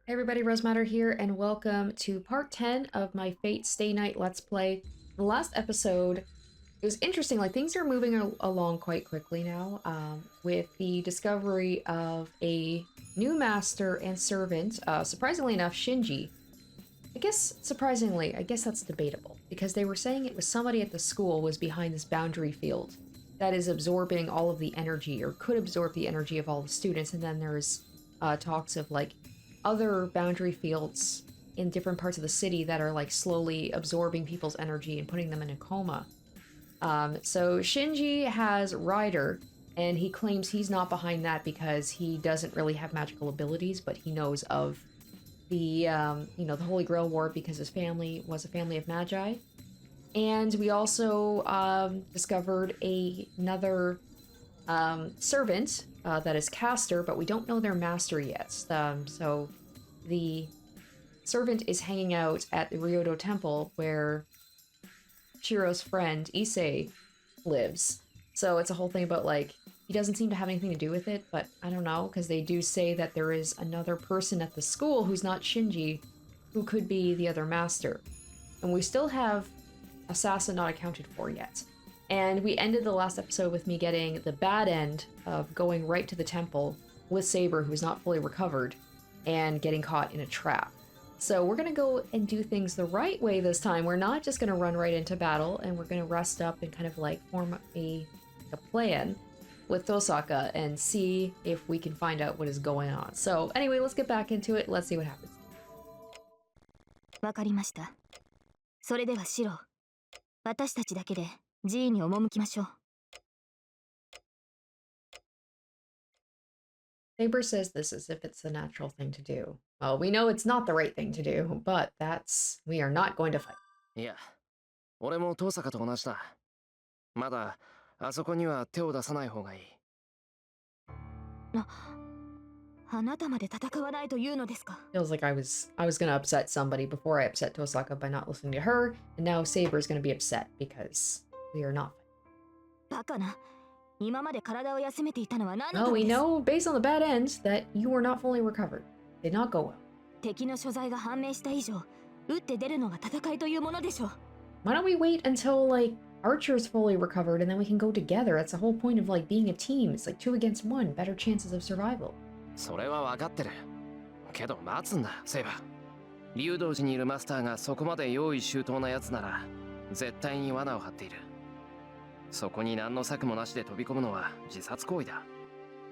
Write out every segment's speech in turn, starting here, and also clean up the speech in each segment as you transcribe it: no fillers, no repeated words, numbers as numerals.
Hey everybody, Rosematter here, and welcome to part 10 of my Fate Stay Night Let's Play. The last episode, it was interesting, like things are moving along quite quickly now, with the discovery of a new master and servant, surprisingly enough, Shinji. I guess that's debatable, because they were saying it was somebody at the school was behind this boundary field that is absorbing all of the energy, or could absorb the energy of all the students, and then there's talks of like other boundary fields in different parts of the city that are like slowly absorbing people's energy and putting them in a coma. So Shinji has Rider, and he claims he's not behind that because he doesn't really have magical abilities, but he knows of the the Holy Grail War because his family was a family of magi. And we also discovered another servant that is Caster, but we don't know their master yet. So the servant is hanging out at the Ryodo Temple where Shirou's friend Issei lives. So it's a whole thing about like he doesn't seem to have anything to do with it, but I don't know, because they do say that there is another person at the school who's not Shinji who could be the other master. And we still have Assassin not accounted for yet. And we ended the last episode with me getting the bad end of going right to the temple with Saber, who's not fully recovered, and getting caught in a trap. So we're going to go and do things the right way this time. We're not just going to run right into battle, and we're going to rest up and kind of like form a plan with Tosaka and see if we can find out what is going on. So anyway, let's get back into it. Let's see what happens. わかりました。それではシロ、私たちだけで寺院に赴きましょう。Saber says this as if it's the natural thing to do. Well, we know it's not the right thing to do, but we are not going to fight. いや、俺も遠坂と同じだ。まだあそこには手を出さない方がいい。あなたまで戦わないというのですか? Feels like I was gonna upset somebody before I upset Tosaka by not listening to her, and now Saber's gonna be upset because we are not fighting. バカな。今まで体を休めていたのは何の No, ため we です? know based on the bad end that you were not fully recovered. Did not go well. 敵の所在が判明した以上、打って出るのが戦いというものでしょう。Why don't we wait until like Archer's fully recovered and then we can go together? That's the whole point of like being a team. It's like 2 against 1, better chances of survival. それは分かってる。けど待つんだ、セイバー。竜道寺にいるマスターがそこまで用意周到なやつなら、絶対に罠を張っている。そこに何の策もなしで飛び込むのは自殺行為だ。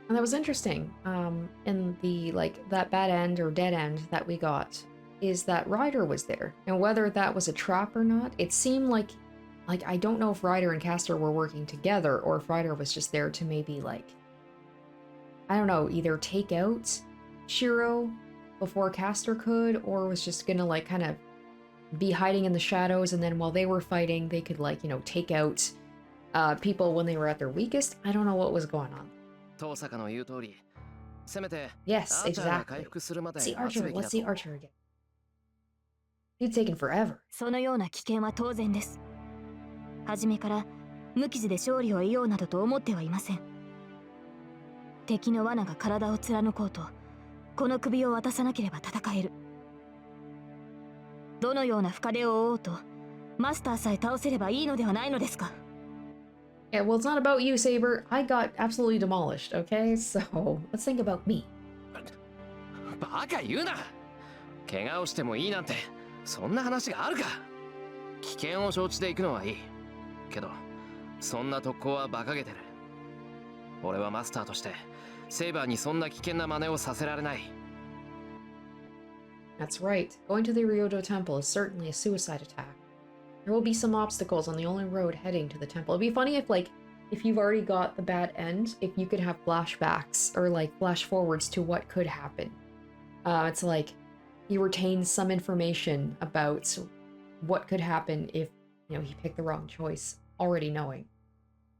And that was interesting. In the like that bad end or dead end that we got is that Ryder was there. And whether that was a trap or not, it seemed like I don't know if Ryder and Caster were working together or if Ryder was just there to maybe like I don't know, either take out Shirou before Caster could, or was just gonna like kind of be hiding in the shadows, and then while they were fighting, they could like, take out people when they were at their weakest. I don't know what was going on. 遠坂の言う通り、せめて Yes, アーチャーが exactly. 回復するまで See 待つ Archer, べき let's だ see と。 Archer again. He's taken forever. そのような危険は当然です。初めから無傷で勝利を得ようなどと思ってはいません。敵の罠が体を貫こうと、この首を渡さなければ戦える。どのような深手を負おうと、マスターさえ倒せればいいのではないのですか? Yeah, well, it's not about you, Saber. I got absolutely demolished, okay? So, let's think about me. バカ言うな。怪我をしてもいいなんて、そんな話があるか。危険を承知で行くのはいい。けど、そんな特攻は馬鹿げてる。俺はマスターとして、セイバーにそんな危険な真似をさせられない。That's right. Going to the Ryodo Temple is certainly a suicide attack. There will be some obstacles on the only road heading to the temple. It'd be funny if you've already got the bad end, if you could have flashbacks or like flash forwards to what could happen. It's like you retain some information about what could happen if, he picked the wrong choice, already knowing.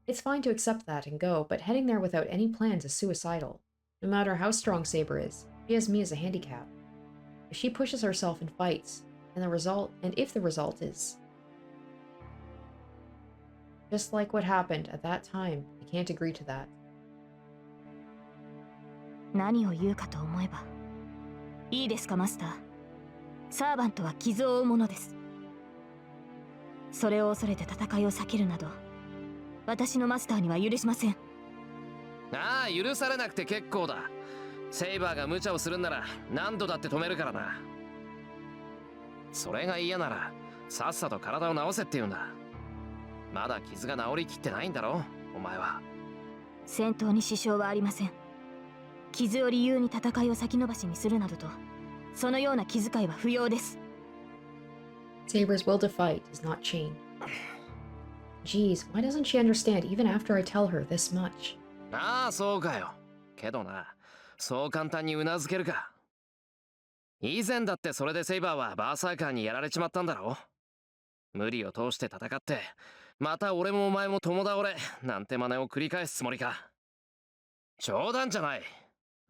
It's fine to accept that and go, but heading there without any plans is suicidal. No matter how strong Saber is, she has me as a handicap. If she pushes herself and fights, and if the result is just like what happened at that time, I can't agree to that. 何を言うかと思えば、いいですかマスター。サーバントは傷を負うものです。それを恐れて戦いを避けるなど私のマスターには許しません。ああ、許されなくて結構だ。セイバーが無茶をするんなら何度だって止めるからな。それが嫌ならさっさと体を治せって言うんだ。まだ傷が治りきってないんだろお前は。戦闘に支障はありません。傷を理由に戦いを先延ばしにするなどとそのような気遣いは不要です。 Saber's will to fight does not change. Geez, why doesn't she understand even after I tell her this much? ああ、そうかよ。けどな、そう簡単にうなずけるか。以前だってそれでセイバーはバーサーカーにやられちまったんだろ。無理を通して戦ってまた俺もお前も共倒れなんて真似を繰り返すつもりか。冗談じゃない。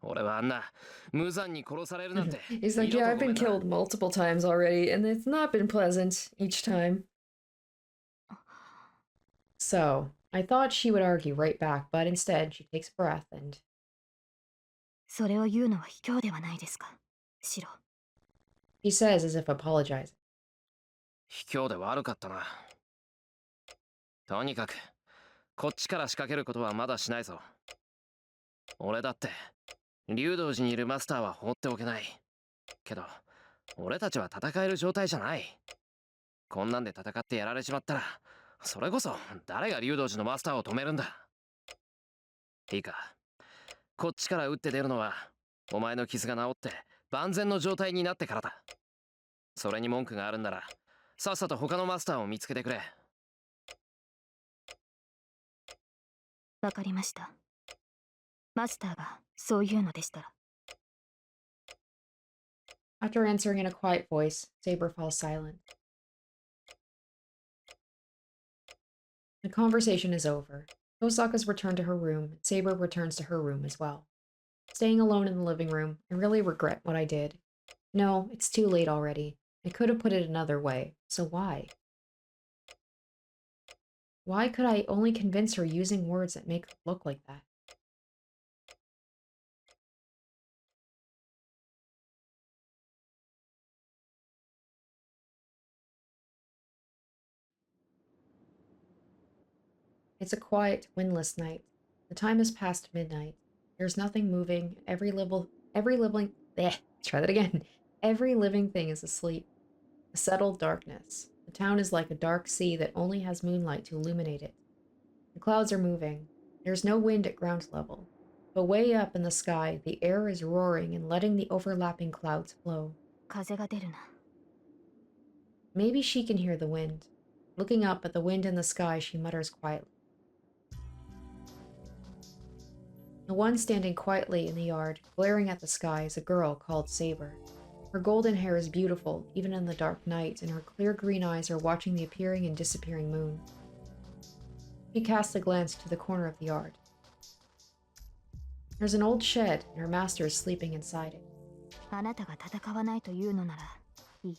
俺はあんな無残に殺されるなんて。He's like, yeah, I've been killed multiple times already, and it's not been pleasant each time. So, I thought she would argue right back, but instead she takes a breath and... それを言うのは卑怯ではないですか、シロ。 He says as if apologizing. 卑怯で悪かったな。とにかくこっちから仕掛けることはまだしないぞ。俺だって竜道寺にいるマスターは放っておけないけど、俺たちは戦える状態じゃない。こんなんで戦ってやられちまったらそれこそ誰が竜道寺のマスターを止めるんだ。いいか、こっちから打って出るのはお前の傷が治って万全の状態になってからだ。それに文句があるんならさっさと他のマスターを見つけてくれ。わかりました。マスターがそう言うのでしたら。 After answering in a quiet voice, Saber falls silent. The conversation is over. Kosaka's returned to her room, and Saber returns to her room as well. Staying alone in the living room, I really regret what I did. No, it's too late already. I could have put it another way, so why? Why could I only convince her using words that make her look like that? It's a quiet, windless night. The time is past midnight. There's nothing moving. Every living, try that again. Every living thing is asleep. A settled darkness. The town is like a dark sea that only has moonlight to illuminate it. The clouds are moving. There's no wind at ground level. But way up in the sky, the air is roaring and letting the overlapping clouds flow. 風が出るな。 Maybe she can hear the wind. Looking up at the wind in the sky, she mutters quietly. The one standing quietly in the yard, glaring at the sky, is a girl called Saber. Her golden hair is beautiful, even in the dark night, and her clear green eyes are watching the appearing and disappearing moon. She casts a glance to the corner of the yard. There's an old shed, and her master is sleeping inside it. あなたが戦わないというのならいい。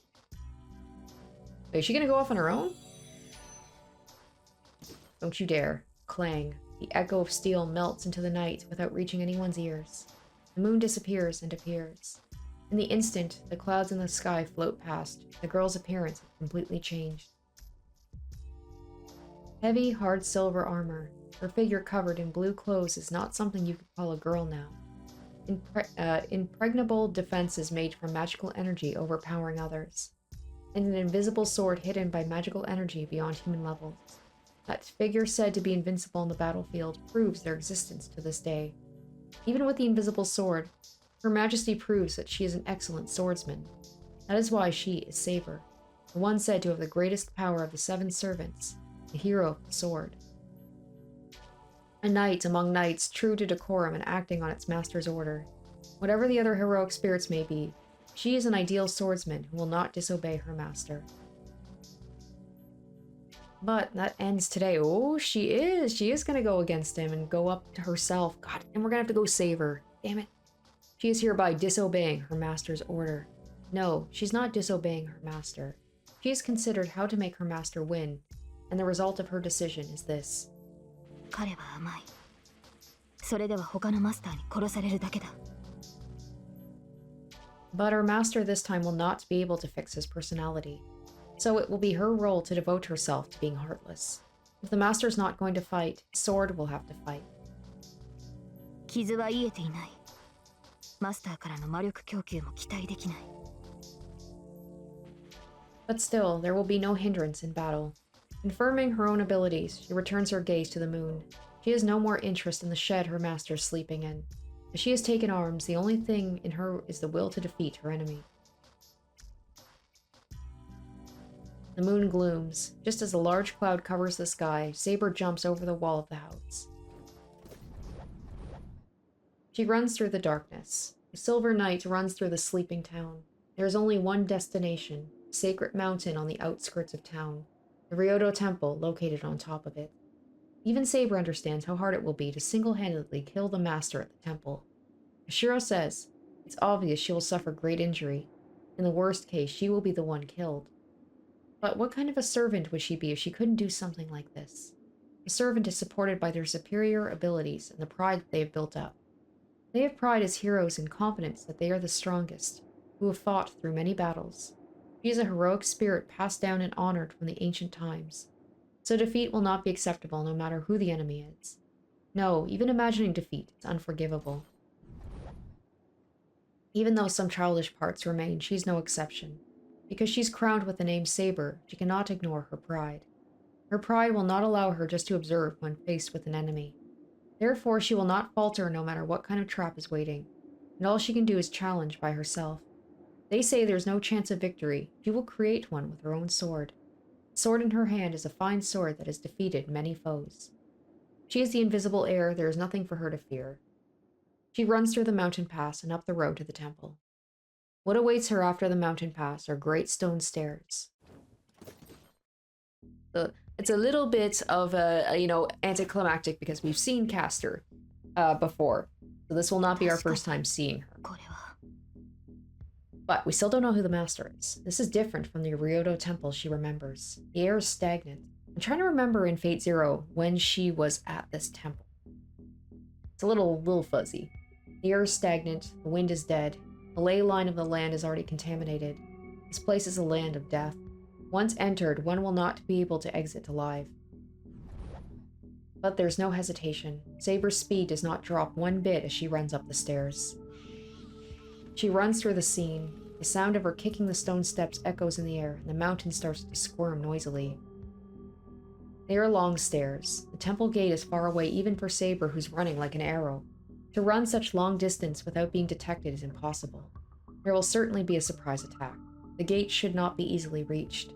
Wait, is she gonna go off on her own? Don't you dare. Clang. The echo of steel melts into the night without reaching anyone's ears. The moon disappears and appears. In the instant, the clouds in the sky float past. The girl's appearance has completely changed. Heavy, hard silver armor. Her figure covered in blue clothes is not something you could call a girl now. Impregnable defenses made from magical energy overpowering others. And an invisible sword hidden by magical energy beyond human levels. That figure said to be invincible on the battlefield proves their existence to this day. Even with the invisible sword, Her Majesty proves that she is an excellent swordsman. That is why she is Saber, the one said to have the greatest power of the seven servants, the hero of the sword. A knight among knights, true to decorum and acting on its master's order. Whatever the other heroic spirits may be, she is an ideal swordsman who will not disobey her master. But that ends today. Oh, she is. She is going to go against him and go up to herself. God, and we're going to have to go save her. Damn it. She is hereby disobeying her master's order. No, she's not disobeying her master. She has considered how to make her master win, and the result of her decision is this. 彼は甘い。それでは他のマスターに殺されるだけだ。But our master this time will not be able to fix his personality, so it will be her role to devote herself to being heartless. If the master's not going to fight, Sword will have to fight. 傷は癒えていない。マスターからの魔力供給も期待できない。But still, there will be no hindrance in battle. Confirming her own abilities, she returns her gaze to the moon. She has no more interest in the shed her master is sleeping in. As she has taken arms, the only thing in her is the will to defeat her enemy. The moon glooms. Just as a large cloud covers the sky, Saber jumps over the wall of the house. She runs through the darkness. A silver night runs through the sleeping town. There is only one destination, a sacred mountain on the outskirts of town, the Ryodo Temple located on top of it. Even Saber understands how hard it will be to single-handedly kill the master at the temple. As Shirou says, it's obvious she will suffer great injury. In the worst case, she will be the one killed. But what kind of a servant would she be if she couldn't do something like this? A servant is supported by their superior abilities and the pride that they have built up. They have pride as heroes in confidence that they are the strongest, who have fought through many battles. She is a heroic spirit passed down and honored from the ancient times. So defeat will not be acceptable no matter who the enemy is. No, even imagining defeat is unforgivable. Even though some childish parts remain, she's no exception. Because she's crowned with the name Saber, she cannot ignore her pride. Her pride will not allow her just to observe when faced with an enemy. Therefore, she will not falter no matter what kind of trap is waiting, and all she can do is challenge by herself. They say there's no chance of victory. She will create one with her own sword. The sword in her hand is a fine sword that has defeated many foes. She is the invisible heir, there is nothing for her to fear. She runs through the mountain pass and up the road to the temple. What awaits her after the mountain pass are great stone stairs. It's a little bit of anticlimactic because we've seen Caster before. So this will not be our first time seeing her. But we still don't know who the master is. This is different from the Ryodo Temple she remembers. The air is stagnant. I'm trying to remember in Fate Zero when she was at this temple. It's a little fuzzy. The air is stagnant, the wind is dead, the ley line of the land is already contaminated. This place is a land of death. Once entered, one will not be able to exit alive. But there's no hesitation. Saber's speed does not drop one bit as she runs up the stairs. She runs through the scene. The sound of her kicking the stone steps echoes in the air, and the mountain starts to squirm noisily. They are long stairs. The temple gate is far away even for Saber, who's running like an arrow. To run such long distance without being detected is impossible. There will certainly be a surprise attack. The gate should not be easily reached.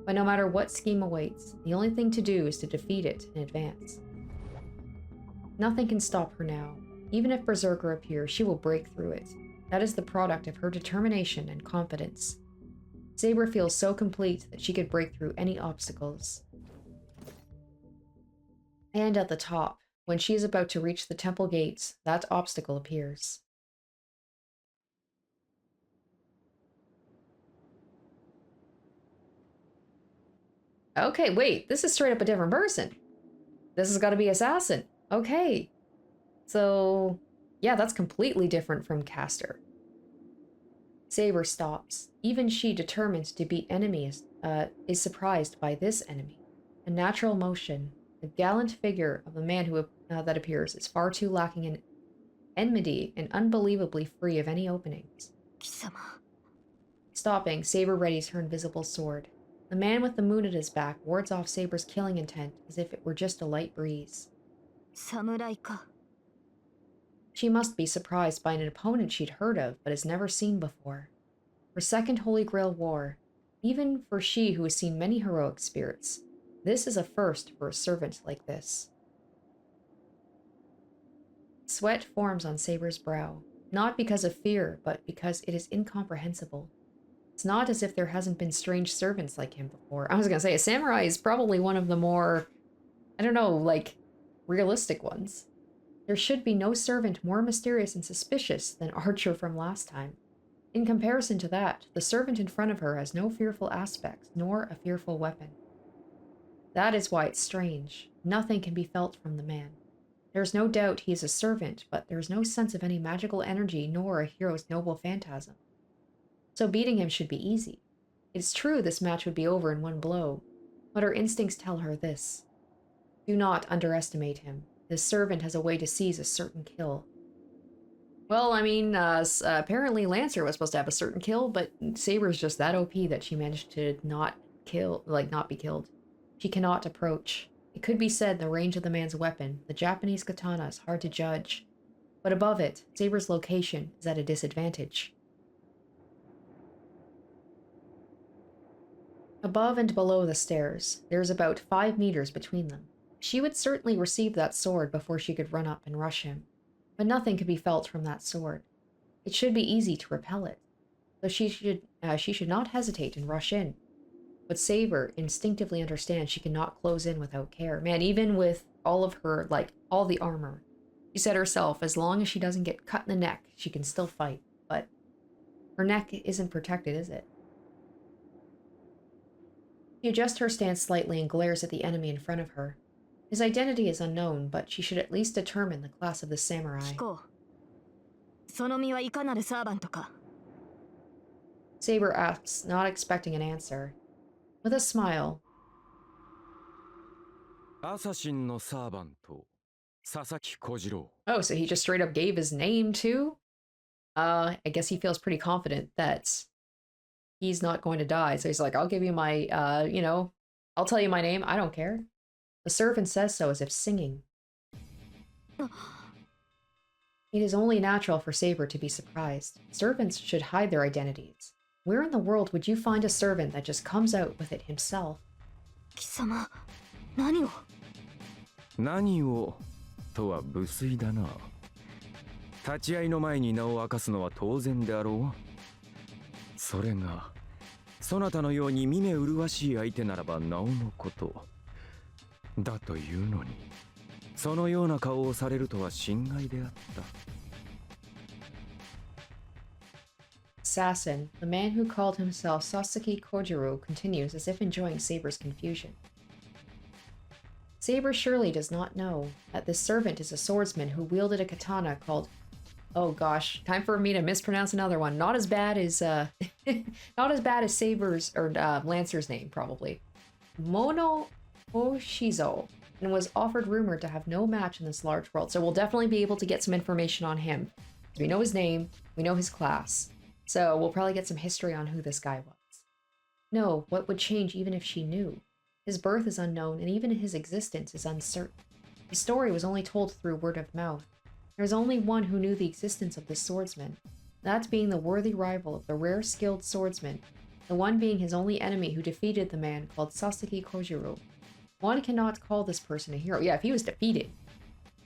But no matter what scheme awaits, the only thing to do is to defeat it in advance. Nothing can stop her now. Even if Berserker appears, she will break through it. That is the product of her determination and confidence. Saber feels so complete that she could break through any obstacles. And at the top, when she is about to reach the temple gates, that obstacle appears. Okay, wait, this is straight up a different person. This has got to be Assassin. Okay. So, yeah, that's completely different from Caster. Saber stops. Even she, determined to beat enemies, is surprised by this enemy. A natural motion. The gallant figure of the man who that appears is far too lacking in enmity and unbelievably free of any openings. Stopping, Saber readies her invisible sword. The man with the moon at his back wards off Saber's killing intent as if it were just a light breeze. Samurai ka. She must be surprised by an opponent she'd heard of but has never seen before. Her second Holy Grail war, even for she who has seen many heroic spirits, this is a first for a servant like this. Sweat forms on Saber's brow, not because of fear, but because it is incomprehensible. It's not as if there hasn't been strange servants like him before. I was gonna say, a samurai is probably one of the more, I don't know, like, realistic ones. There should be no servant more mysterious and suspicious than Archer from last time. In comparison to that, the servant in front of her has no fearful aspects, nor a fearful weapon. That is why it's strange. Nothing can be felt from the man. There is no doubt he is a servant, but there is no sense of any magical energy nor a hero's noble phantasm. so beating him should be easy. It's true this match would be over in one blow, but her instincts tell her this. Do not underestimate him. This servant has a way to seize a certain kill. Well, I mean, apparently Lancer was supposed to have a certain kill, but Saber's just that OP that she managed to not be killed. She cannot approach. It could be said the range of the man's weapon, the Japanese katana, is hard to judge. But above it, Saber's location is at a disadvantage. Above and below the stairs, there is about 5 meters between them. She would certainly receive that sword before she could run up and rush him. But nothing could be felt from that sword. It should be easy to repel it. So she should not hesitate and rush in. But Saber instinctively understands she cannot close in without care. Man, even with all of her, all the armor. She said herself, as long as she doesn't get cut in the neck, she can still fight. But her neck isn't protected, is it? She adjusts her stance slightly and glares at the enemy in front of her. His identity is unknown, but she should at least determine the class of the samurai. Saber asks, not expecting an answer. With a smile. Oh, so he just straight up gave his name too? I guess he feels pretty confident that he's not going to die. So he's like, I'll give you my, I'll tell you my name. I don't care. The servant says so as if singing. It is only natural for Saber to be surprised. Servants should hide their identities. Where in the world would you find a servant that just comes out with it himself? 貴様、何を? 何をとは無粋だな。立ち会いの前に名を明かすのは当然であろう。それが、そなたのように見目麗しい相手ならばなおのこと。だというのに、そのような顔をされるとは心外であった。Assassin, the man who called himself Sasaki Kojiro, continues as if enjoying Saber's confusion. Saber surely does not know that this servant is a swordsman who wielded a katana called... Oh gosh, time for me to mispronounce another one. Not as bad as, not as bad as Saber's, or Lancer's name, probably. Mono Oshizo, and was offered rumored to have no match in this large world. So we'll definitely be able to get some information on him. We know his name, we know his class. So we'll probably get some history on who this guy was. No, what would change even if she knew? His birth is unknown, and even his existence is uncertain. His story was only told through word of mouth. There was only one who knew the existence of this swordsman, that being the worthy rival of the rare skilled swordsman, the one being his only enemy who defeated the man called Sasaki Kojiro. One cannot call this person a hero. Yeah, if he was defeated.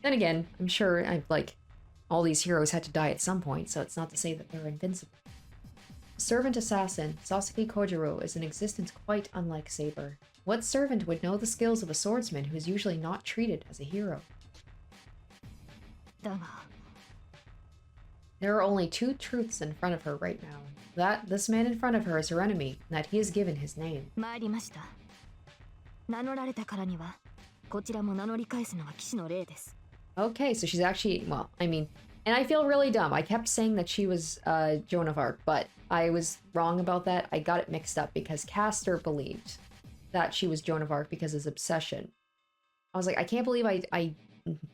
Then again, I'm sure, all these heroes had to die at some point, so it's not to say that they're invincible. The servant assassin, Sasaki Kojiro, is an existence quite unlike Saber. What servant would know the skills of a swordsman who is usually not treated as a hero? There are only two truths in front of her right now. That this man in front of her is her enemy, and that he is given his name. Okay, so she's actually, well, I mean, and I feel really dumb. I kept saying that she was Joan of Arc, but I was wrong about that. I got it mixed up because Castor believed that she was Joan of Arc because of his obsession. I was like, I can't believe I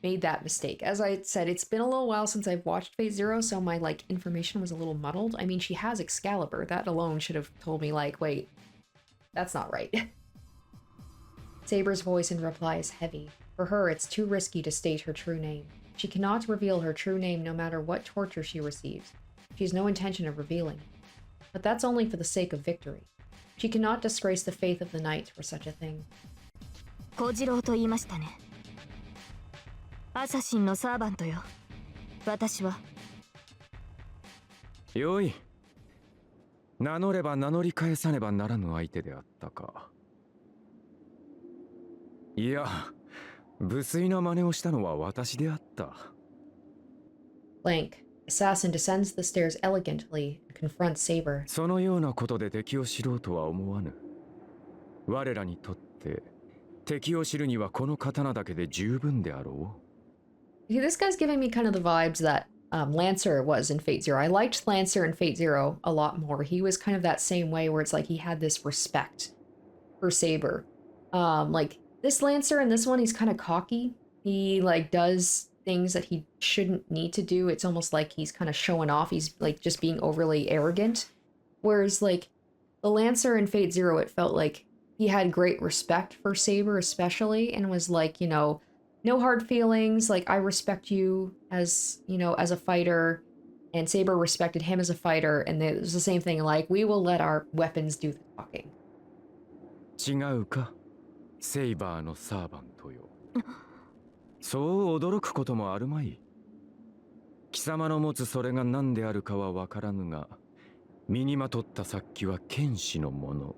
made that mistake. As I said, it's been a little while since I've watched Phase Zero, so my information was a little muddled. I mean, she has Excalibur. That alone should have told me wait, that's not right. Saber's voice in reply is heavy. For her, it's too risky to state her true name. She cannot reveal her true name no matter what torture she receives. She has no intention of revealing it. But that's only for the sake of victory. She cannot disgrace the faith of the knight for such a thing. 小次郎と言いましたね。アサシンのサーバントよ。私は。よい。名乗れば名乗り返さねばならぬ相手であったか。いや、無粋な真似をしたのは私であった。Blank. Assassin descends the stairs elegantly and confronts Saber. そのようなことで敵を知ろうとは思わぬ。我らにとって敵を知るにはこの刀だけで十分であろう。This guy's giving me kind of the vibes that Lancer was in Fate Zero. I liked Lancer in Fate Zero a lot more. He was kind of that same way where it's like he had this respect for Saber. Like this Lancer in this one, he's kind of cocky. He like does things that he shouldn't need to do. It's almost like he's kind of showing off. He's like just being overly arrogant. Whereas like the Lancer in Fate Zero, it felt like he had great respect for Saber especially and was like, you know, no hard feelings. Like I respect you as, you know, as a fighter, and Saber respected him as a fighter, and it was the same thing. Like we will let our weapons do the talking. 違うかセイバーのサーバントよそう驚くこともあるまい貴様の持つそれが何であるかは分からぬが身にまとった殺気は剣士のもの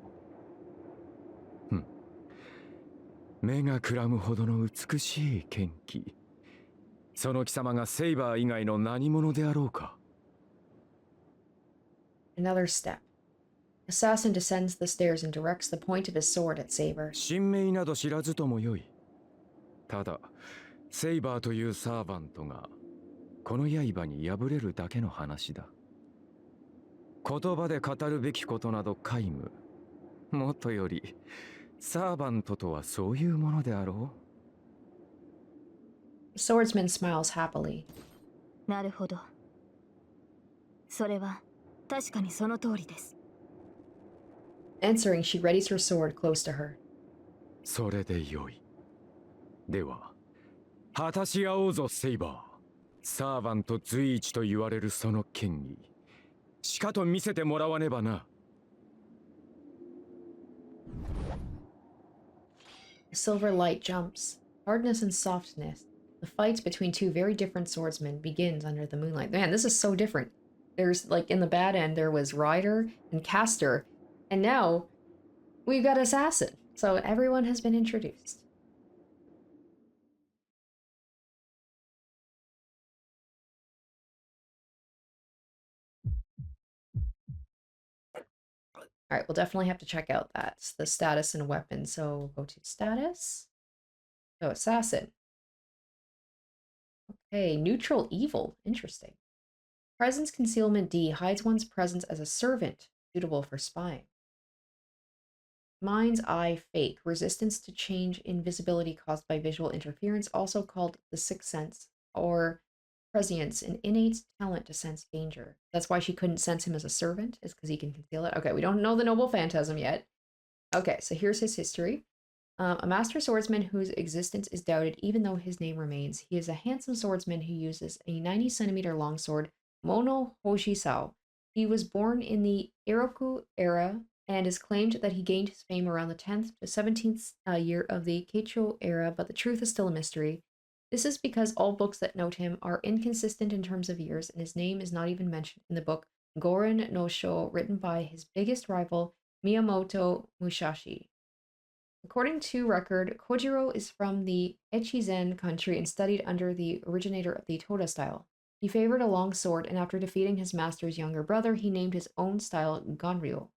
目がくらむほどの美しい剣気その貴様がセイバー以外の何者であろうか Another step. Assassin descends the stairs and directs the point of his sword at Saber. 神名など知らずともよいただセイバーというサーバントがこの刃に破れるだけの話だ言葉で語るべきことなど皆無もっとよりサーバントとはそういうものであろThe swordsman smiles happily. なるほど。それは確かにその通りです。Answering, she readies her sword close to her. うそれでよいでは果たし合おうぞセイバーサーバント随一と言われるその剣にしかと見せてもらわねばな A silver light jumps. Hardness and softness. The fight between two very different swordsmen begins under the moonlight. Man, this is so different. There's, like, in the bad end, there was Rider and Caster, and now we've got Assassin. So everyone has been introduced. All right, we'll definitely have to check out that. The status and weapon. So go to status. Oh, assassin. Okay, neutral evil. Interesting. Presence concealment D hides one's presence as a servant, suitable for spying. Mind's eye fake. Resistance to change invisibility caused by visual interference, also called the sixth sense, or prescience, an innate talent to sense danger. That's why she couldn't sense him as a servant, is because he can conceal it. Okay, we don't know the noble phantasm yet. Okay, so here's his history. A master swordsman whose existence is doubted even though his name remains. He is a handsome swordsman who uses a 90-centimeter longsword, Mono Hoshisao. He was born in the Iroku era and is claimed that he gained his fame around the 10th to 17th year of the Keicho era, but the truth is still a mystery. This is because all books that note him are inconsistent in terms of years, and his name is not even mentioned in the book Goren no Sho, written by his biggest rival, Miyamoto Musashi. According to record, Kojiro is from the Echizen country and studied under the originator of the Toda style. He favored a long sword, and after defeating his master's younger brother, he named his own style Ganryu.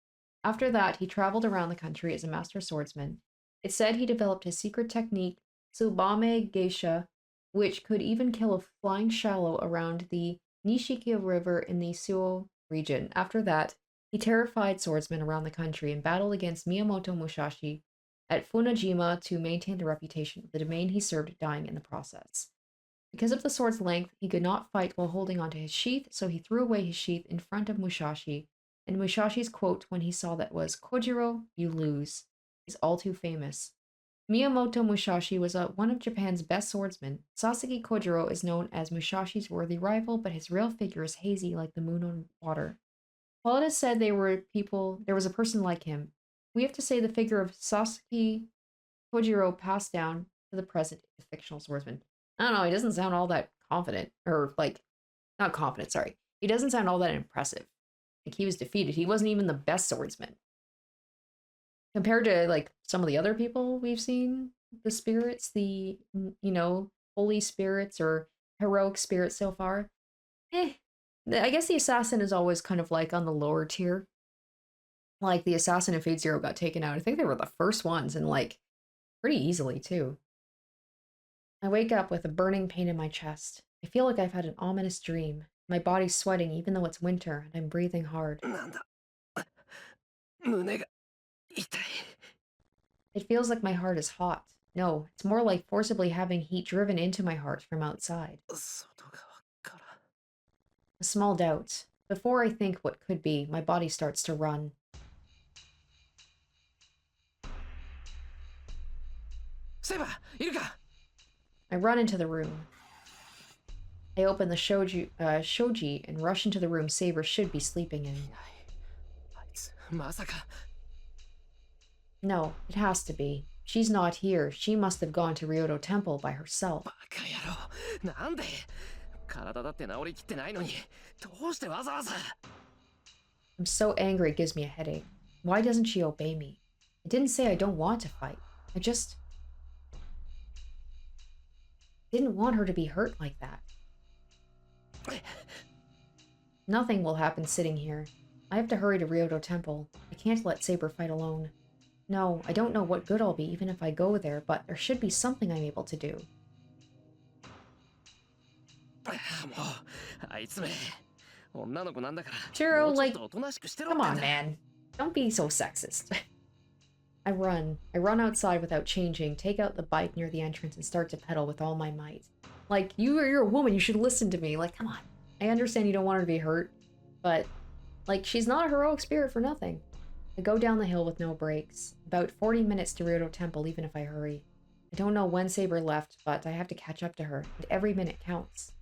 After that, he traveled around the country as a master swordsman. It's said he developed his secret technique, Tsubame Geisha, which could even kill a flying shallow around the Nishiki River in the Suo region. After that, he terrified swordsmen around the country and battled against Miyamoto Musashi at Funajima to maintain the reputation of the domain he served, dying in the process. Because of the sword's length, he could not fight while holding onto his sheath, so he threw away his sheath in front of Musashi, and Musashi's quote when he saw that was, "Kojiro, you lose," is all too famous. Miyamoto Musashi was one of Japan's best swordsmen. Sasaki Kojiro is known as Musashi's worthy rival, but his real figure is hazy like the moon on water. While it is said there was a person like him, we have to say the figure of Sasaki Kojiro passed down to the present the fictional swordsman. I don't know, he doesn't sound all that confident, or like, not confident, sorry. He doesn't sound all that impressive. Like he was defeated. He wasn't even the best swordsman. Compared to like some of the other people we've seen, the spirits, the, you know, holy spirits or heroic spirits so far, I guess the assassin is always kind of like on the lower tier. Like the assassin in Fate Zero got taken out. I think they were the first ones, and like pretty easily too. I wake up with a burning pain in my chest. I feel like I've had an ominous dream. My body's sweating even though it's winter, and I'm breathing hard. なんだ、胸が痛い。It feels like my heart is hot. No, it's more like forcibly having heat driven into my heart from outside. 外側から。A small doubt. Before I think what could be, my body starts to run. セイバー、いるか？ I run into the room. I open the shoji and rush into the room Saber should be sleeping in. あいつ、まさか。No, it has to be. She's not here. She must have gone to Ryoto Temple by herself. バカ野郎、なんで？体だって治りきってないのに、どうしてわざわざ？ I'm so angry it gives me a headache. Why doesn't she obey me? I didn't say I don't want to fight. I just didn't want her to be hurt like that. Nothing will happen sitting here. I have to hurry to Ryoto Temple. I can't let Saber fight alone. No, I don't know what good I'll be even if I go there, but there should be something I'm able to do. もう、あいつめ、女の子なんだから。 Shirou, もうちょっ like, とおとなしくしてろ come って on, んだ。 man. Don't be so sexist. I run outside without changing, take out the bike near the entrance, and start to pedal with all my might. Like, you're a woman, you should listen to me. Like, come on. I understand you don't want her to be hurt, but, like, she's not a heroic spirit for nothing. I go down the hill with no brakes. About 40 minutes to Ryoto Temple, even if I hurry. I don't know when Saber left, but I have to catch up to her, and every minute counts.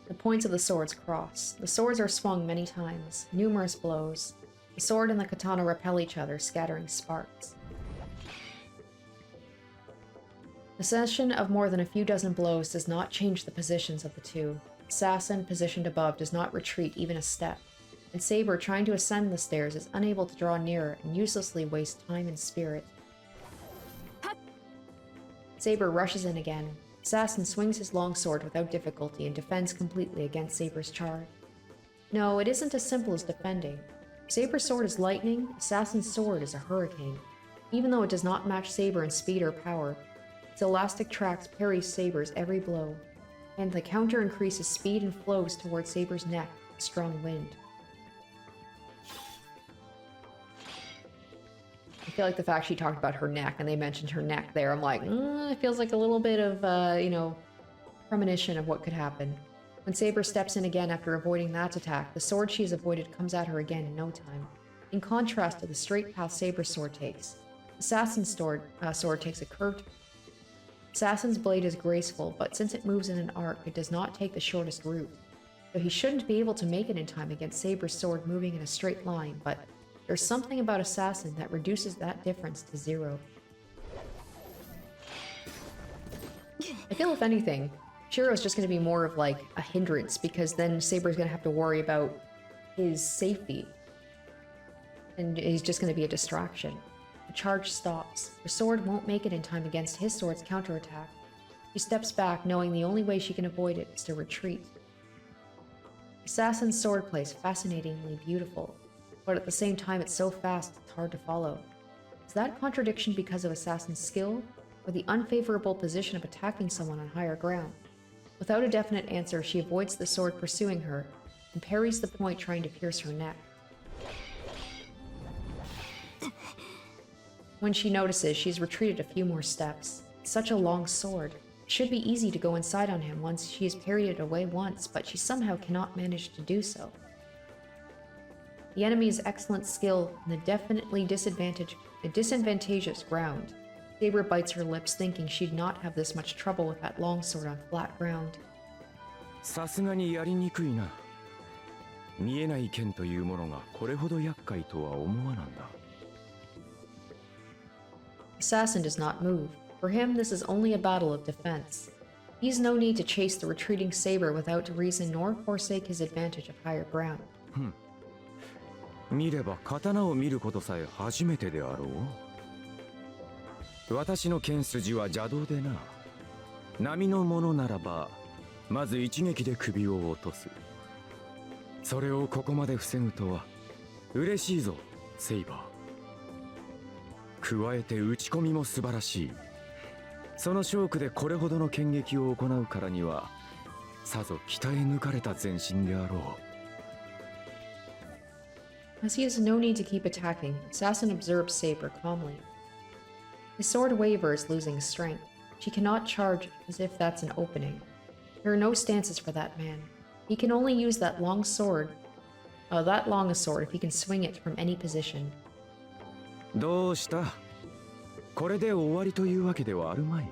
The points of the swords cross. The swords are swung many times, numerous blows. The sword and the katana repel each other, scattering sparks. The session of more than a few dozen blows does not change the positions of the two. Assassin, positioned above, does not retreat even a step, and Saber, trying to ascend the stairs, is unable to draw nearer and uselessly wastes time and spirit. Saber rushes in again. Assassin swings his longsword without difficulty and defends completely against Saber's charge. No, it isn't as simple as defending. Saber's sword is lightning, Assassin's sword is a hurricane. Even though it does not match Saber in speed or power, its elastic tracks parry Saber's every blow, and the counter increases speed and flows towards Saber's neck with a strong wind. I feel like the fact she talked about her neck and they mentioned her neck there, I'm like, it feels like a little bit of, premonition of what could happen. When Saber steps in again after avoiding that attack, the sword she has avoided comes at her again in no time. In contrast to the straight path Saber's sword takes, Assassin's sword takes a curved. Assassin's blade is graceful, but since it moves in an arc, it does not take the shortest route. So he shouldn't be able to make it in time against Saber's sword moving in a straight line, but there's something about Assassin that reduces that difference to zero. I feel if anything, Shirou is just going to be more of like a hindrance, because then Saber's going to have to worry about his safety. And he's just going to be a distraction. The charge stops. Her sword won't make it in time against his sword's counterattack. She steps back, knowing the only way she can avoid it is to retreat. Assassin's swordplay is fascinatingly beautiful, but at the same time it's so fast it's hard to follow. Is that contradiction because of Assassin's skill, or the unfavorable position of attacking someone on higher ground? Without a definite answer, she avoids the sword pursuing her, and parries the point trying to pierce her neck. When she notices, she's retreated a few more steps. Such a long sword. It should be easy to go inside on him once she has parried it away once, but she somehow cannot manage to do so. The enemy's excellent skill in the definitely disadvantageous ground. Saber bites her lips, thinking she'd not have this much trouble with that longsword on flat ground. さすがにやりにくいな。見えない剣というものがこれほど厄介とは思わなんだ。Assassin does not move. For him, this is only a battle of defense. He has no need to chase the retreating Saber without reason nor forsake his advantage of higher ground. 見れば刀を見ることさえ初めてであろう。私の剣筋は邪道でな。波のものならば、まず一撃で首を落とす。それをここまで防ぐとは、嬉しいぞ、セイバー。加えて打ち込みも素晴らしい。そのショークでこれほどの剣撃を行うからにはさぞ鍛え抜かれた全身であろう。 As he has no need to keep attacking, Assassin observes Saber calmly. His sword wavers, losing strength. She cannot charge as if that's an opening. There are no stances for that man. He can only use that long a sword if he can swing it from any position. どうした？これで終わりというわけではあるまい。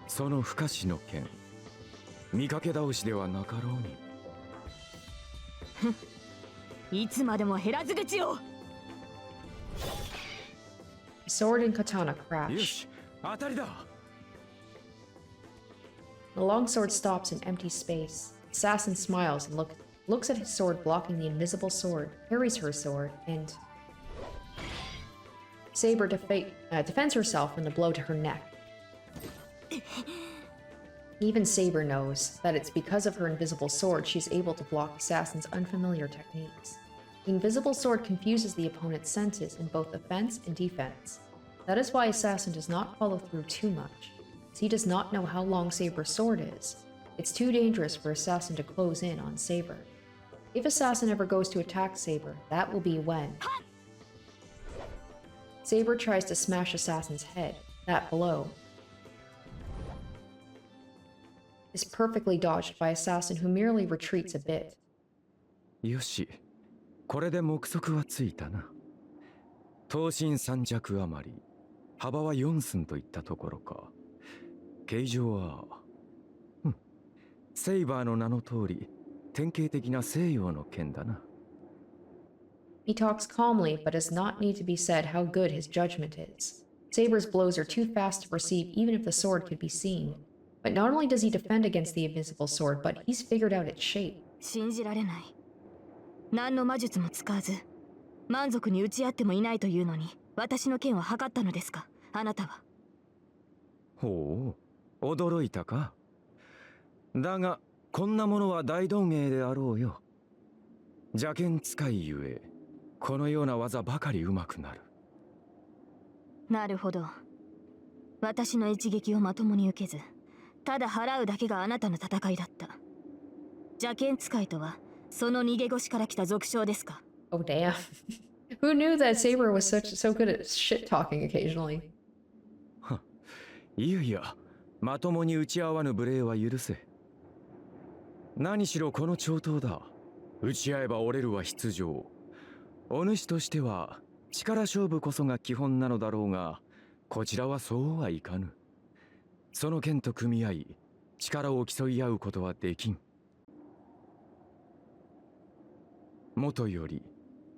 その不可視の剣、見かけ倒しではなかろうに。いつまでも減らず口を。Sword and katana よ crash. し、当たりだ。 The longsword stops in empty space. Assassin smiles and looks at his sword blocking the invisible sword, parries her sword, and Saber defends herself from the blow to her neck. Even Saber knows that it's because of her invisible sword she's able to block Assassin's unfamiliar techniques. The invisible sword confuses the opponent's senses in both offense and defense. That is why Assassin does not follow through too much, as he does not know how long Saber's sword is. It's too dangerous for Assassin to close in on Saber. If Assassin ever goes to attack Saber, that will be when Saber tries to smash Assassin's head. That blow is perfectly dodged by Assassin, who merely retreats a bit. よし、これで目測はついたな。刀身3尺余り、幅は4寸といったところか。形状は、セイバーの名の通り、典型的な西洋の剣だな。He talks calmly, but does not need to be said how good his judgment is. Saber's blows are too fast to perceive even if the sword could be seen. But not only does he defend against the invisible sword, but he's figured out its shape. 信じられない。何の魔術も使わず満足に打ち合ってもいないというのに私の剣を測ったのですか、あなたは。ほう、驚いたか。だがこんなものは大道芸であろうよ。邪剣使いゆえこのような技ばかり上手くなる。なるほど。私の一撃をまともに受けずただ払うだけがあなたの戦いだった。邪剣使いとはその逃げ腰から来た俗称ですか。 Oh damn. Who knew that Saber was so good at shit talking occasionally? いやいや、まともに打ち合わぬ無礼は許せ。何しろこの長刀だ。打ち合えば折れるは必定。お主としては力勝負こそが基本なのだろうが、こちらはそうはいかぬ。その剣と組み合い、力を競い合うことはできん。もとより、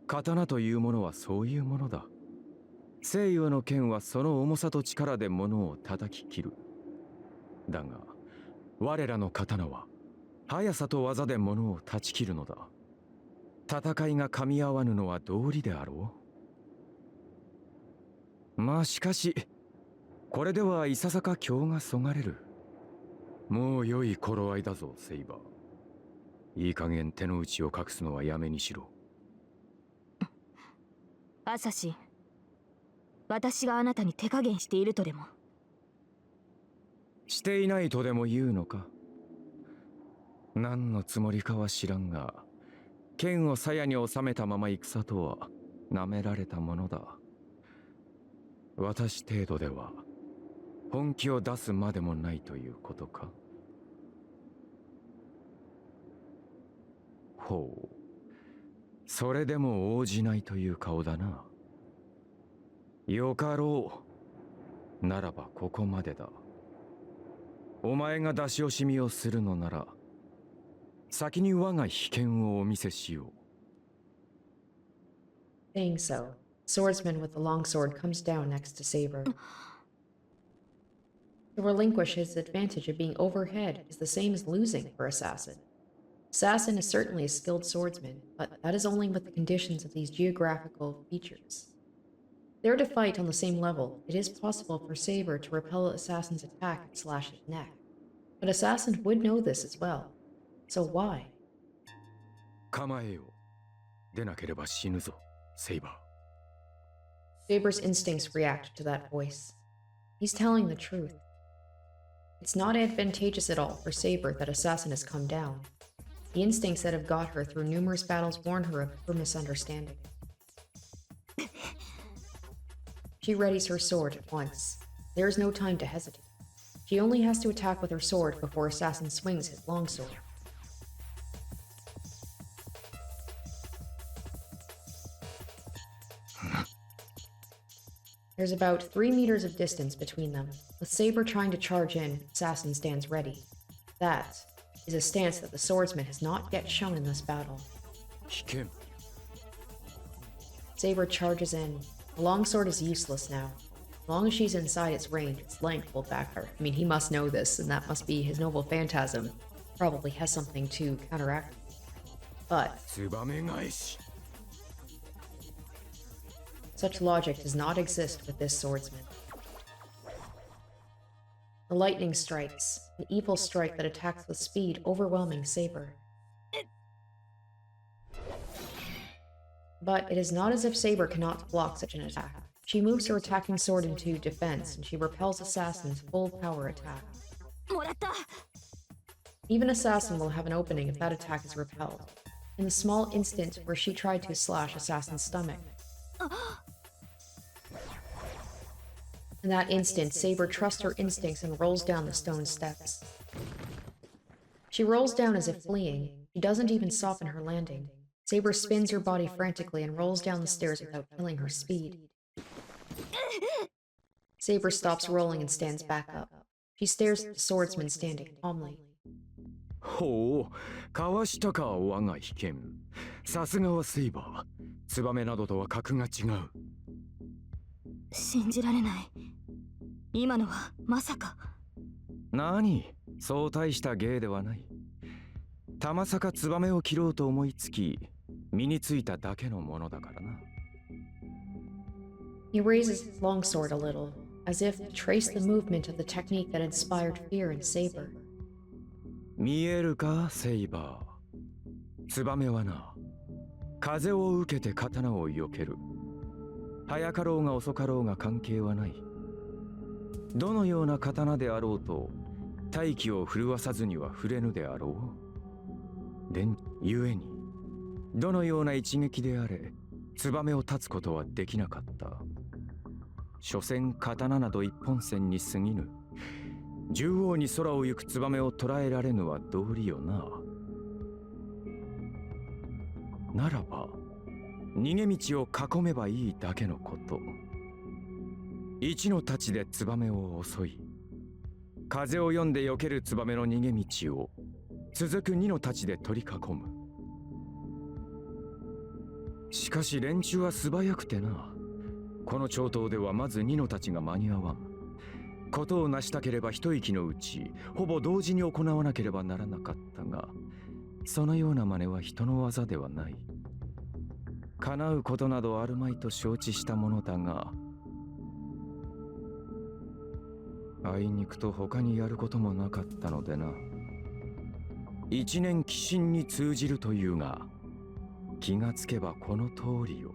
刀というものはそういうものだ。西洋の剣はその重さと力で物を叩き切る。だが、我らの刀は、速さと技で物を断ち切るのだ。戦いが噛み合わぬのは道理であろう。まあしかし、これではいささか興がそがれる。もう良い頃合いだぞ、セイバー。いい加減手の内を隠すのはやめにしろ。アサシン、私があなたに手加減しているとでも。していないとでも言うのか。何のつもりかは知らんが、剣を鞘に収めたまま戦とは舐められたものだ。私程度では本気を出すまでもないということか。ほう、それでも応じないという顔だな。よかろう。ならばここまでだ。お前が出し惜しみをするのなら、先に我が秘剣をお見せしよう。Saying so, swordsman with the long sword comes down next to Saber. To relinquish his advantage of being overhead is the same as losing for Assassin. Assassin is certainly a skilled swordsman, but that is only with the conditions of these geographical features. If they are to fight on the same level, it is possible for Saber to repel Assassin's attack and slash his neck. But Assassin would know this as well. So why? 構えよう。でなければ死ぬぞ、セイバ Saber's instincts react to that voice. He's telling the truth. It's not advantageous at all for Saber that Assassin has come down. The instincts that have got her through numerous battles warn her of her misunderstanding. She readies her sword at once. There is no time to hesitate. She only has to attack with her sword before Assassin swings his longsword. There's about 3 meters of distance between them. With Saber trying to charge in, Assassin stands ready. That is a stance that the swordsman has not yet shown in this battle. Saber charges in. The longsword is useless now. As long as she's inside its range, its length will back her. I mean, he must know this, and that must be his noble phantasm. Probably has something to counteract. But such logic does not exist with this swordsman. The lightning strikes, an evil strike that attacks with speed, overwhelming Saber. But it is not as if Saber cannot block such an attack. She moves her attacking sword into defense, and she repels Assassin's full power attack. Even Assassin will have an opening if that attack is repelled. In the small instant where she tried to slash Assassin's stomach. In that instant, Saber trusts her instincts and rolls down the stone steps. She rolls down as if fleeing. She doesn't even soften her landing. Saber spins her body frantically and rolls down the stairs without killing her speed. Saber stops rolling and stands back up. She stares at the swordsman standing calmly. ほう、かわしたか我が被験。さすがはセイバー。ツバメなどとは格が違う。信じられない。今のはまさか。何、そう大した芸ではない。たまさかツバメを切ろうと思いつき、身についただけのものだからな。He raises his longsword a little, as if to trace the movement of the technique that inspired fear in Saber. 見えるか、セイバー。ツバメはな、風を受けて刀を避ける。早かろうが遅かろうが関係はない。どのような刀であろうと、大気を震わさずには触れぬであろう。で、ゆえに、どのような一撃であれ、ツバメを断つことはできなかった。所詮刀など一本線に過ぎぬ。縦横に空を行くツバメを捉えられぬは道理よな。ならば、逃げ道を囲めばいいだけのこと。一の太刀でツバメを襲い、風を読んで避けるツバメの逃げ道を続く二の太刀で取り囲む。しかし連中は素早くてな。この長刀ではまず二の太刀が間に合わん。ことを成したければ一息のうち、ほぼ同時に行わなければならなかったが、そのような真似は人の技ではない。叶うことなどあるまいと承知したものだが、あいにくと他にやることもなかったのでな。一年寄進に通じるというが、気がつけばこの通りよ。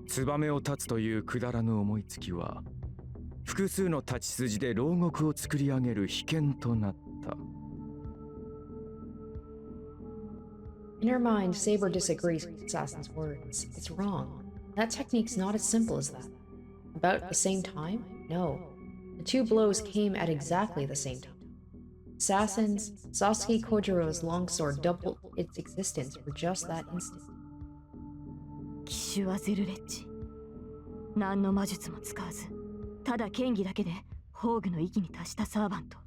ツバメを断つというくだらぬ思いつきは、複数の太刀筋で牢獄を作り上げる秘剣となった。In her mind, Saber disagrees with Assassin's words. It's wrong. That technique's not as simple as that. About the same time? No. The two blows came at exactly the same time. Assassin's, Sasuke Kojiro's longsword doubled its existence for just that instant. 奇襲はゼルレッジ。何の魔術も使わず、ただ剣技だけで宝具の域に達したサーバント。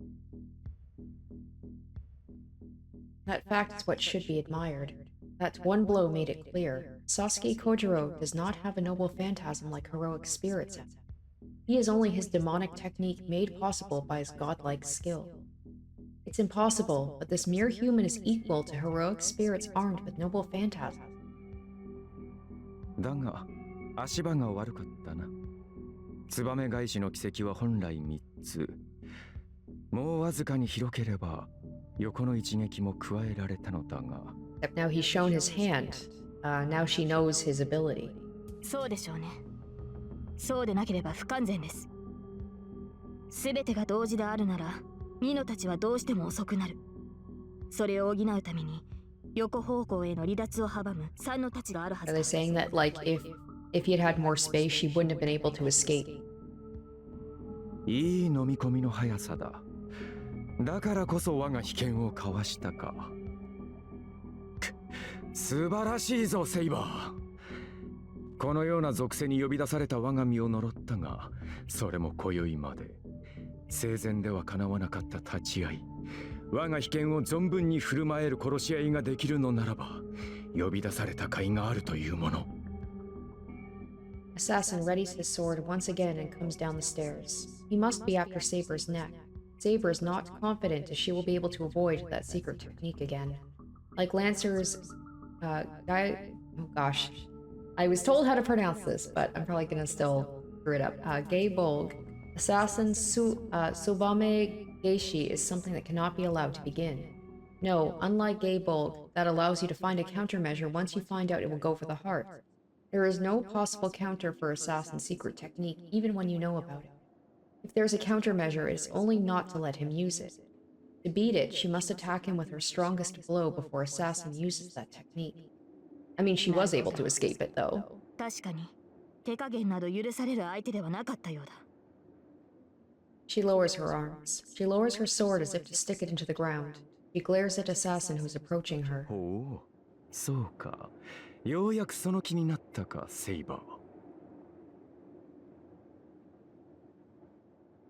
That fact is what should be admired. That one blow made it clear. Sasuke Kojiro does not have a noble phantasm like heroic spirits have. He is only his demonic technique made possible by his godlike skill. It's impossible, but this mere human is equal to heroic spirits armed with noble phantasms. だが、足場が悪かったな。ツバメ返しの奇跡は本来3つ。もうわずかに広ければ、横の一撃も加えられたのだが。Now he's shown his hand. Now she knows his ability. そうでしょうね。そうでなければ不完全です。全てが同時であるならミノたちはどうしても遅くなる。それを補うために横方向への離脱を阻む3の太刀があるは Are ず they だ。 saying that, like, if he had had more space, she wouldn't have been able to escape? いい飲み込みの速さだ。だからこそ我が被験をかわしたか。素晴らしいぞ、セイバー。このような属性に呼び出された我が身を呪ったが、それも今宵まで生前では叶わなかった立ち会い、我が被験を存分に振る舞える殺し合いができるのならば、呼び出された甲斐があるというもの。Assassin readies his sword once again and comes down the stairs. He must be after Saber's neck. Saber is not confident as she will be able to avoid that secret technique again. Like Lancer's, oh gosh. I was told how to pronounce this, but I'm probably gonna still screw it up. Gay Bolg. Assassin Subame Geishi is something that cannot be allowed to begin. No, unlike Gay Bolg, that allows you to find a countermeasure once you find out it will go for the heart. There is no possible counter for Assassin's secret technique, even when you know about it. If there's a countermeasure, it is only not to let him use it. To beat it, she must attack him with her strongest blow before Assassin uses that technique. I mean, she was able to escape it, though. 確かに手加減など許される相手ではなかったようだ。 She lowers her arms. She lowers her sword as if to stick it into the ground. She glares at Assassin who's approaching her. ほう、そうか。ようやくその気になったか、セイバー。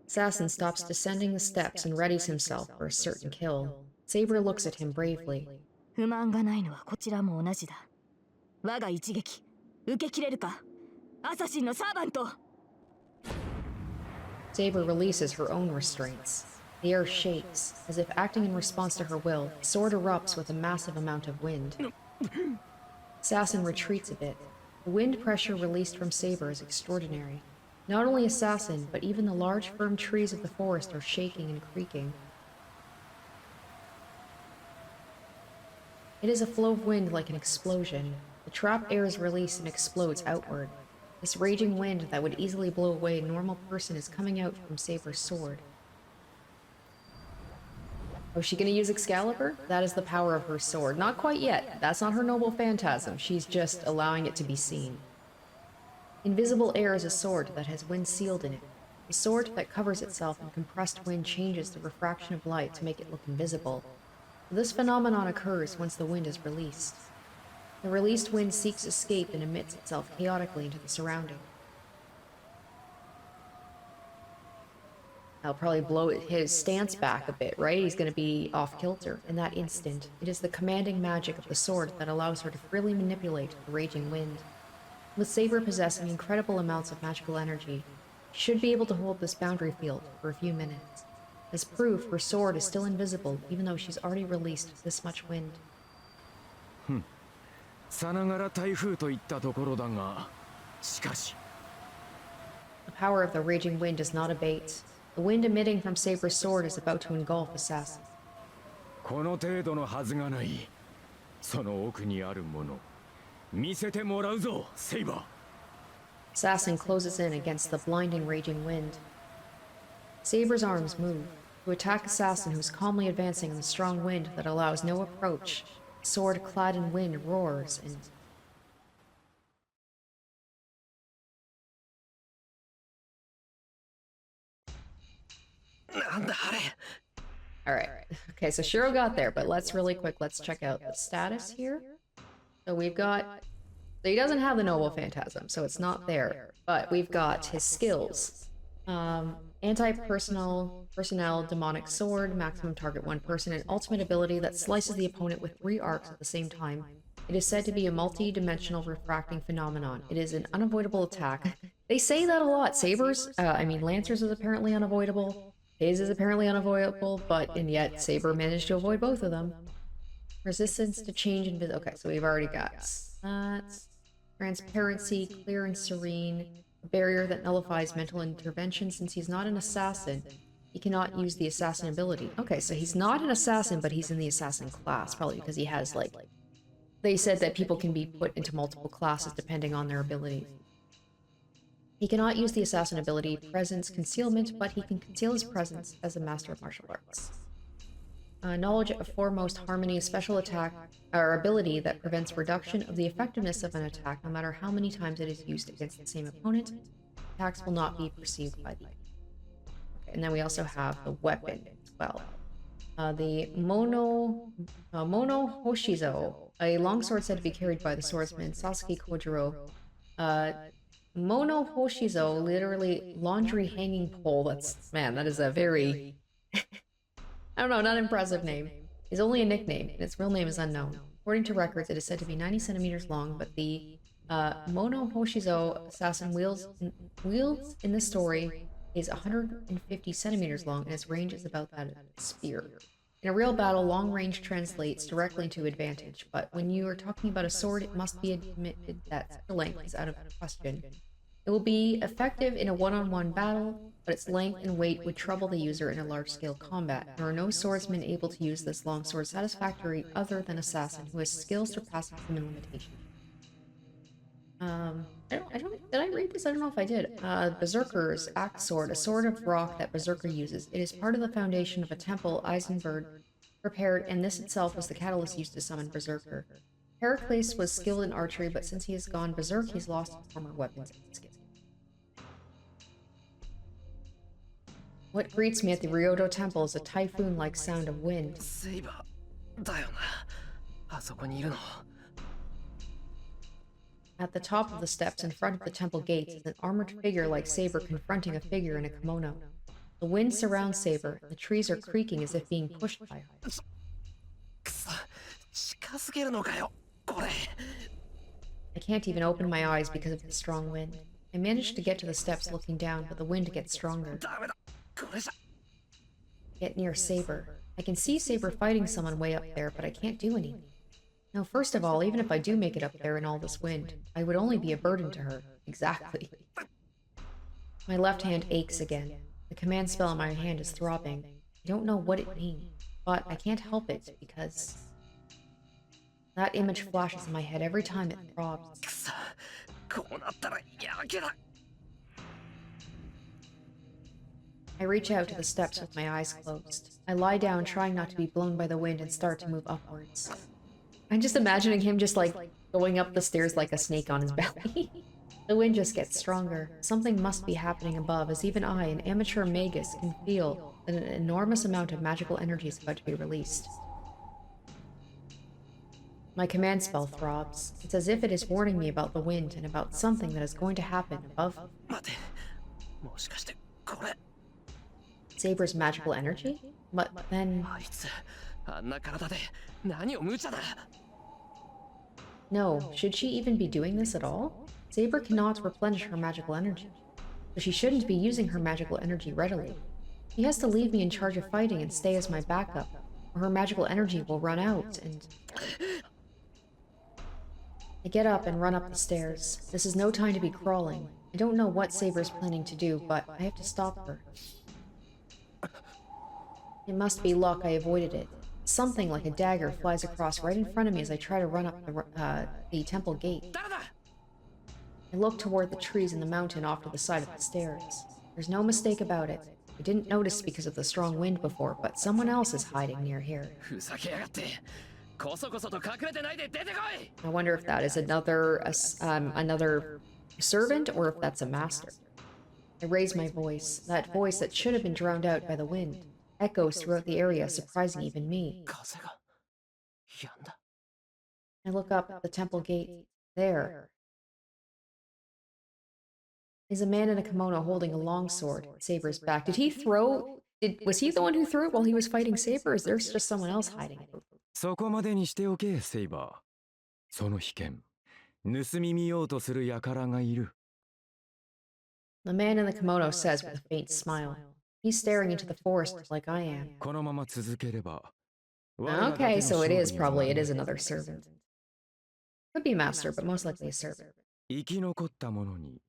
Assassin stops descending the steps and readies himself for a certain kill. Saber looks at him bravely. 不満がないのはこちらも同じだ。我が一撃受けきれるか、アサシンのサーバント。 Saber releases her own restraints. The air shakes, as if acting in response to her will. The sword erupts with a massive amount of wind. Assassin retreats a bit. The wind pressure released from Saber is extraordinary. Not only Assassin, but even the large firm trees of the forest are shaking and creaking. It is a flow of wind like an explosion. The trapped air is released and explodes outward. This raging wind that would easily blow away a normal person is coming out from Saber's sword. Oh, is she gonna use Excalibur? That is the power of her sword. Not quite yet. That's not her noble phantasm. She's just allowing it to be seen. Invisible air is a sword that has wind sealed in it. A sword that covers itself in compressed wind changes the refraction of light to make it look invisible. This phenomenon occurs once the wind is released. The released wind seeks escape and emits itself chaotically into the surrounding. That'll probably blow his stance back a bit, right? He's going to be off kilter in that instant. It is the commanding magic of the sword that allows her to freely manipulate the raging wind. With Saber possessing incredible amounts of magical energy, she should be able to hold this boundary field for a few minutes. As proof, her sword is still invisible even though she's already released this much wind. さながら台風といったところだが、しかし。The power of the raging wind does not abate. The wind emitting from Saber's sword is about to engulf Assassin. この程度のはずがない。その奥にあるもの、見せてもらうぞ、セイバー。Assassin closes in against the blinding raging wind. Saber's arms move to attack Assassin who's calmly advancing in the strong wind that allows no approach. Sword clad in wind roars and... Alright, okay, so Shirou got there, but let's check out the status here. So we've got... So he doesn't have the Noble Phantasm, so it's not there. But we've got his skills. Anti-personnel, demonic sword, maximum target one person, and ultimate ability that slices the opponent with 3 arcs at the same time. It is said to be a multi-dimensional refracting phenomenon. It is an unavoidable attack. They say that a lot. Lancers is apparently unavoidable. His is apparently unavoidable, and yet Saber managed to avoid both of them. Resistance to change in... Okay, so we've already got that. Transparency, clear and serene. A barrier that nullifies mental intervention. Since he's not an assassin, he cannot use the assassin ability. Okay, so he's not an assassin, but he's in the assassin class, probably because he has, like... They said that people can be put into multiple classes depending on their abilities. He cannot use the assassin ability Presence Concealment, but he can conceal his presence as a master of martial arts. Knowledge of Foremost Harmony, special attack or ability that prevents reduction of the effectiveness of an attack no matter how many times it is used against the same opponent. Attacks will not be perceived by the... Okay, and then we also have the weapon as well. The Mono Hoshizo, a longsword said to be carried by the swordsman Sasuke Kojiro. Mono Hoshizo, literally laundry hanging pole. That is a very... I don't know, not impressive name. It's only a nickname, and its real name is unknown. According to records, it is said to be 90 centimeters long, but the Mono Hoshizo assassin wields in this story is 150 centimeters long, and its range is about that of a spear. In a real battle, long range translates directly to advantage, but when you are talking about a sword, it must be admitted that the length is out of question. It will be effective in a one-on-one battle, but its length and weight would trouble the user in a large-scale combat. There are no swordsmen able to use this longsword satisfactorily other than Assassin, who has skills surpassing human limitation. Did I read this? I don't know if I did. Berserker's Axe Sword, a sword of rock that Berserker uses. It is part of the foundation of a temple Eisenberg prepared, and this itself was the catalyst used to summon Berserker. Heracles was skilled in archery, but since he has gone berserk, he's lost his former weapons and skills. What greets me at the Ryodo Temple is a typhoon-like sound of wind. Saber. だよな。あそこにいるの。 At the top of the steps in front of the temple gates is an armored figure like Saber confronting a figure in a kimono. The wind surrounds Saber, and the trees are creaking as if being pushed by her. くそ、近すぎるのかよ、これ。 I can't even open my eyes because of the strong wind. I manage to get to the steps looking down, but the wind gets stronger. ダメだ、これじゃ。 Get near Saber. I can see Saber fighting someone way up there, but I can't do anything. Now, first of all, even if I do make it up there in all this wind, I would only be a burden to her. Exactly. My left hand aches again. The command spell in my hand is throbbing. I don't know what it means, but I can't help it because... that image flashes in my head every time it throbs. くそ、こうなったらやけだ。 I reach out to the steps with my eyes closed. I lie down, trying not to be blown by the wind, and start to move upwards. I'm just imagining him just like going up the stairs like a snake on his belly. The wind just gets stronger. Something must be happening above, as even I, an amateur magus, can feel that an enormous amount of magical energy is about to be released. My command spell throbs. It's as if it is warning me about the wind and about something that is going to happen above me. 待て、もしかしてこれ。 Saber's magical energy? But then... あいつ、あんな体で何を無茶だ。 No, should she even be doing this at all? Saber cannot replenish her magical energy, so she shouldn't be using her magical energy readily. She has to leave me in charge of fighting and stay as my backup, or her magical energy will run out, and... I get up and run up the stairs. This is no time to be crawling. I don't know what Saber's planning to do, but I have to stop her. It must be luck I avoided it. Something like a dagger flies across right in front of me as I try to run up the temple gate. I look toward the trees in the mountain off to the side of the stairs. There's no mistake about it. I didn't notice because of the strong wind before, but someone else is hiding near here. ふざけやがって。こそこそと隠れてないで出てこい。 I wonder if that is another servant or if that's a master. I raise my voice. That voice that should have been drowned out by the wind echoes throughout the area, surprising even me. 風が止んだ。 I look up at the temple gate. There is a man in a kimono holding a long sword at Saber's back. Did he throw... was he the one who threw it while he was fighting Saber, or is there just someone else hiding it? そこまでにしておけ、セイバー。その秘剣、盗み見ようとする輩がいる。The man in the kimono says with a faint smile. He's staring into the forest like I am. このまま続ければ。 Okay, so it is another servant. Could be a master, but most likely a servant. 生き残った者に、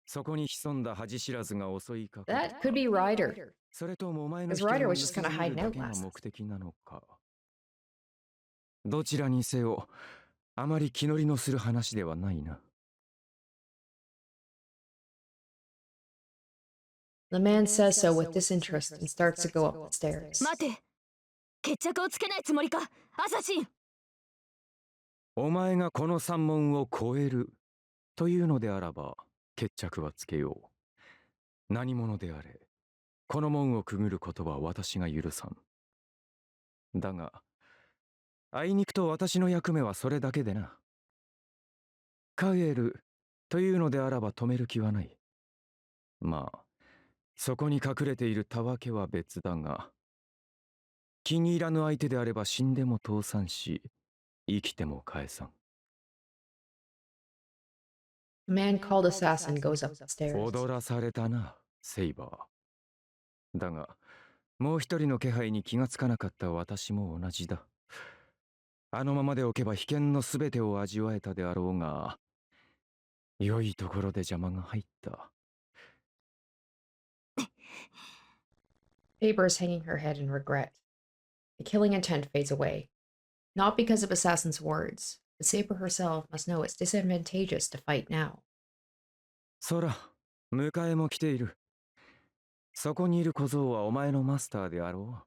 そこに潜んだ恥知らずが襲いかかる。 That could be Ryder. それともお前の Because Ryder was just kind of hiding だ out けが last. 目的なのか。どちらにせよ、あまり気乗りのする話ではないな。The man says so with disinterest and starts to go up the stairs. 待て、決着をつけないつもりか、アサシン。お前がこの三門を越えるというのであらば決着はつけよう。何者であれ、この門をくぐることは私が許さん。だがあいにくと私の役目はそれだけでな。帰るというのであらば止める気はない。まあそこに隠れているたわけは別だが、気に入らぬ相手であれば死んでも倒産し、生きても返さん。The man called assassin goes up the stairs. 踊らされたな、セイバー。だが、もう一人の気配に気がつかなかった私も同じだ。あのままでおけば危険のすべてを味わえたであろうが、良いところで邪魔が入った。Saber is hanging her head in regret. The killing intent fades away. Not because of Assassin's words, but Saber herself must know it's disadvantageous to fight now. そら、迎えも来ている。そこにいる小僧はお前のマスターであろ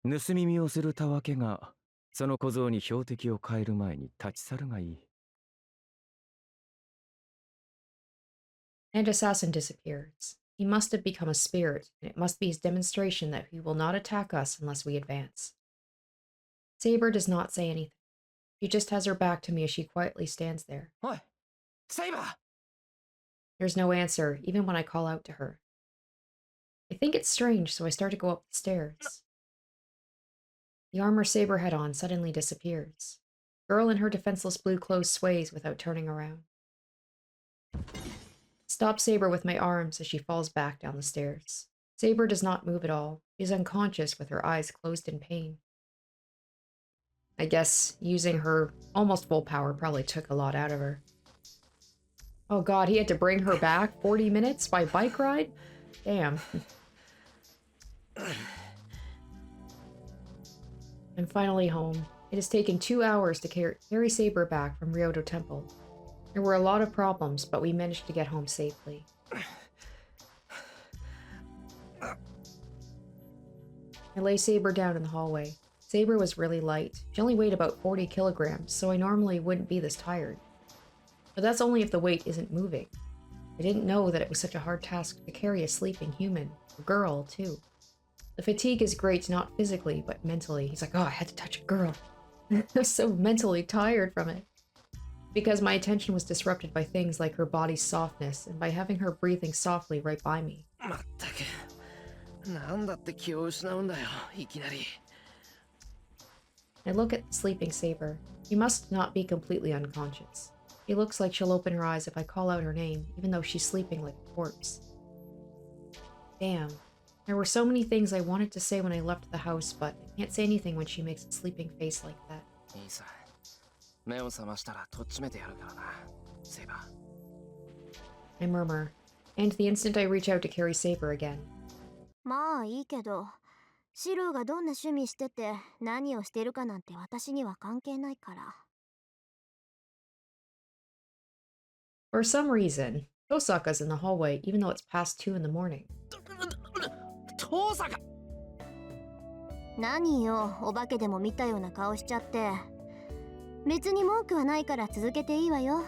う。盗み見をするたわけが、その小僧に標的を変える前に立ち去るがいい。And Assassin disappears. He must have become a spirit, and it must be his demonstration that he will not attack us unless we advance. Saber does not say anything. She just has her back to me as she quietly stands there. おい、セイバー。 There's no answer, even when I call out to her. I think it's strange, so I start to go up the stairs. The armor Saber had on suddenly disappears. The girl in her defenseless blue clothes sways without turning around. Stop Saber with my arms as she falls back down the stairs. Saber does not move at all. She is unconscious with her eyes closed in pain. I guess using her almost full power probably took a lot out of her. Oh god, he had to bring her back 40 minutes by bike ride? Damn. I'm finally home. It has taken 2 hours to carry Saber back from Ryoto Temple. There were a lot of problems, but we managed to get home safely. I lay Saber down in the hallway. Saber was really light. She only weighed about 40 kilograms, so I normally wouldn't be this tired. But that's only if the weight isn't moving. I didn't know that it was such a hard task to carry a sleeping human. A girl, too. The fatigue is great, not physically, but mentally. He's like, oh, I had to touch a girl. I'm so mentally tired from it. Because my attention was disrupted by things like her body's softness and by having her breathing softly right by me. まったく、なんだって気を失うんだよ、いきなり。I look at the sleeping Saber. She must not be completely unconscious. She looks like she'll open her eyes if I call out her name, even though she's sleeping like a corpse. Damn. There were so many things I wanted to say when I left the house, but I can't say anything when she makes a sleeping face like that. いいさ。目を覚ましたらとっちめてやるからな、セイバー。 I murmur, and the instant I reach out to carry Saber again. まあいいけど、シローがどんな趣味してて何をしてるかなんて私には関係ないから。For some reason, Tosaka's in the hallway even though it's past 2 in the morning. 遠坂。何よ、お化けでも見たような顔しちゃって。別に文句はないから続けていいわよ。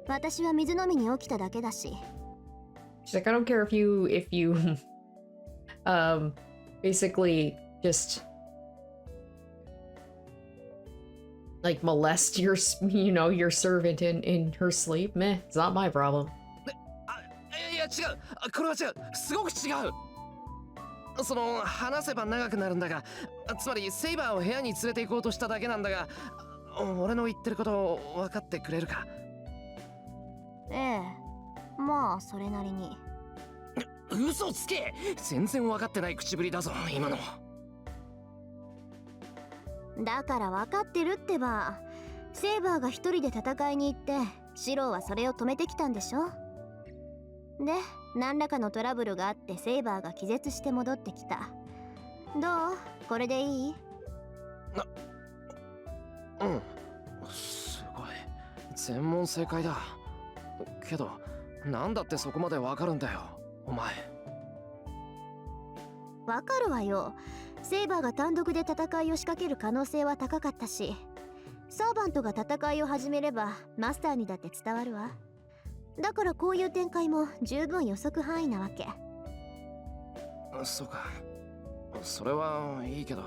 私は水飲みに起きただけだし。She's like, I don't care if you basically just like molest your your servant in her sleep. Meh, it's not my problem. いや違う、これは違う、すごく違う。その話せば長くなるんだが、つまりセイバーを部屋に連れて行こうとしただけなんだが、俺の言ってることを分かってくれるか。ええ、まあそれなりに。嘘つけ、全然分かってない口ぶりだぞ今の。だから分かってるってば。セイバーが一人で戦いに行ってシローはそれを止めてきたんでしょ。で、何らかのトラブルがあってセイバーが気絶して戻ってきた。どう？これでいい？うん、すごい、全問正解だ。けどなんだってそこまで分かるんだよ。お前。わかるわよ。セイバーが単独で戦いを仕掛ける可能性は高かったし、サーバントが戦いを始めればマスターにだって伝わるわ。だからこういう展開も十分予測範囲なわけ。そうか。それはいいけど。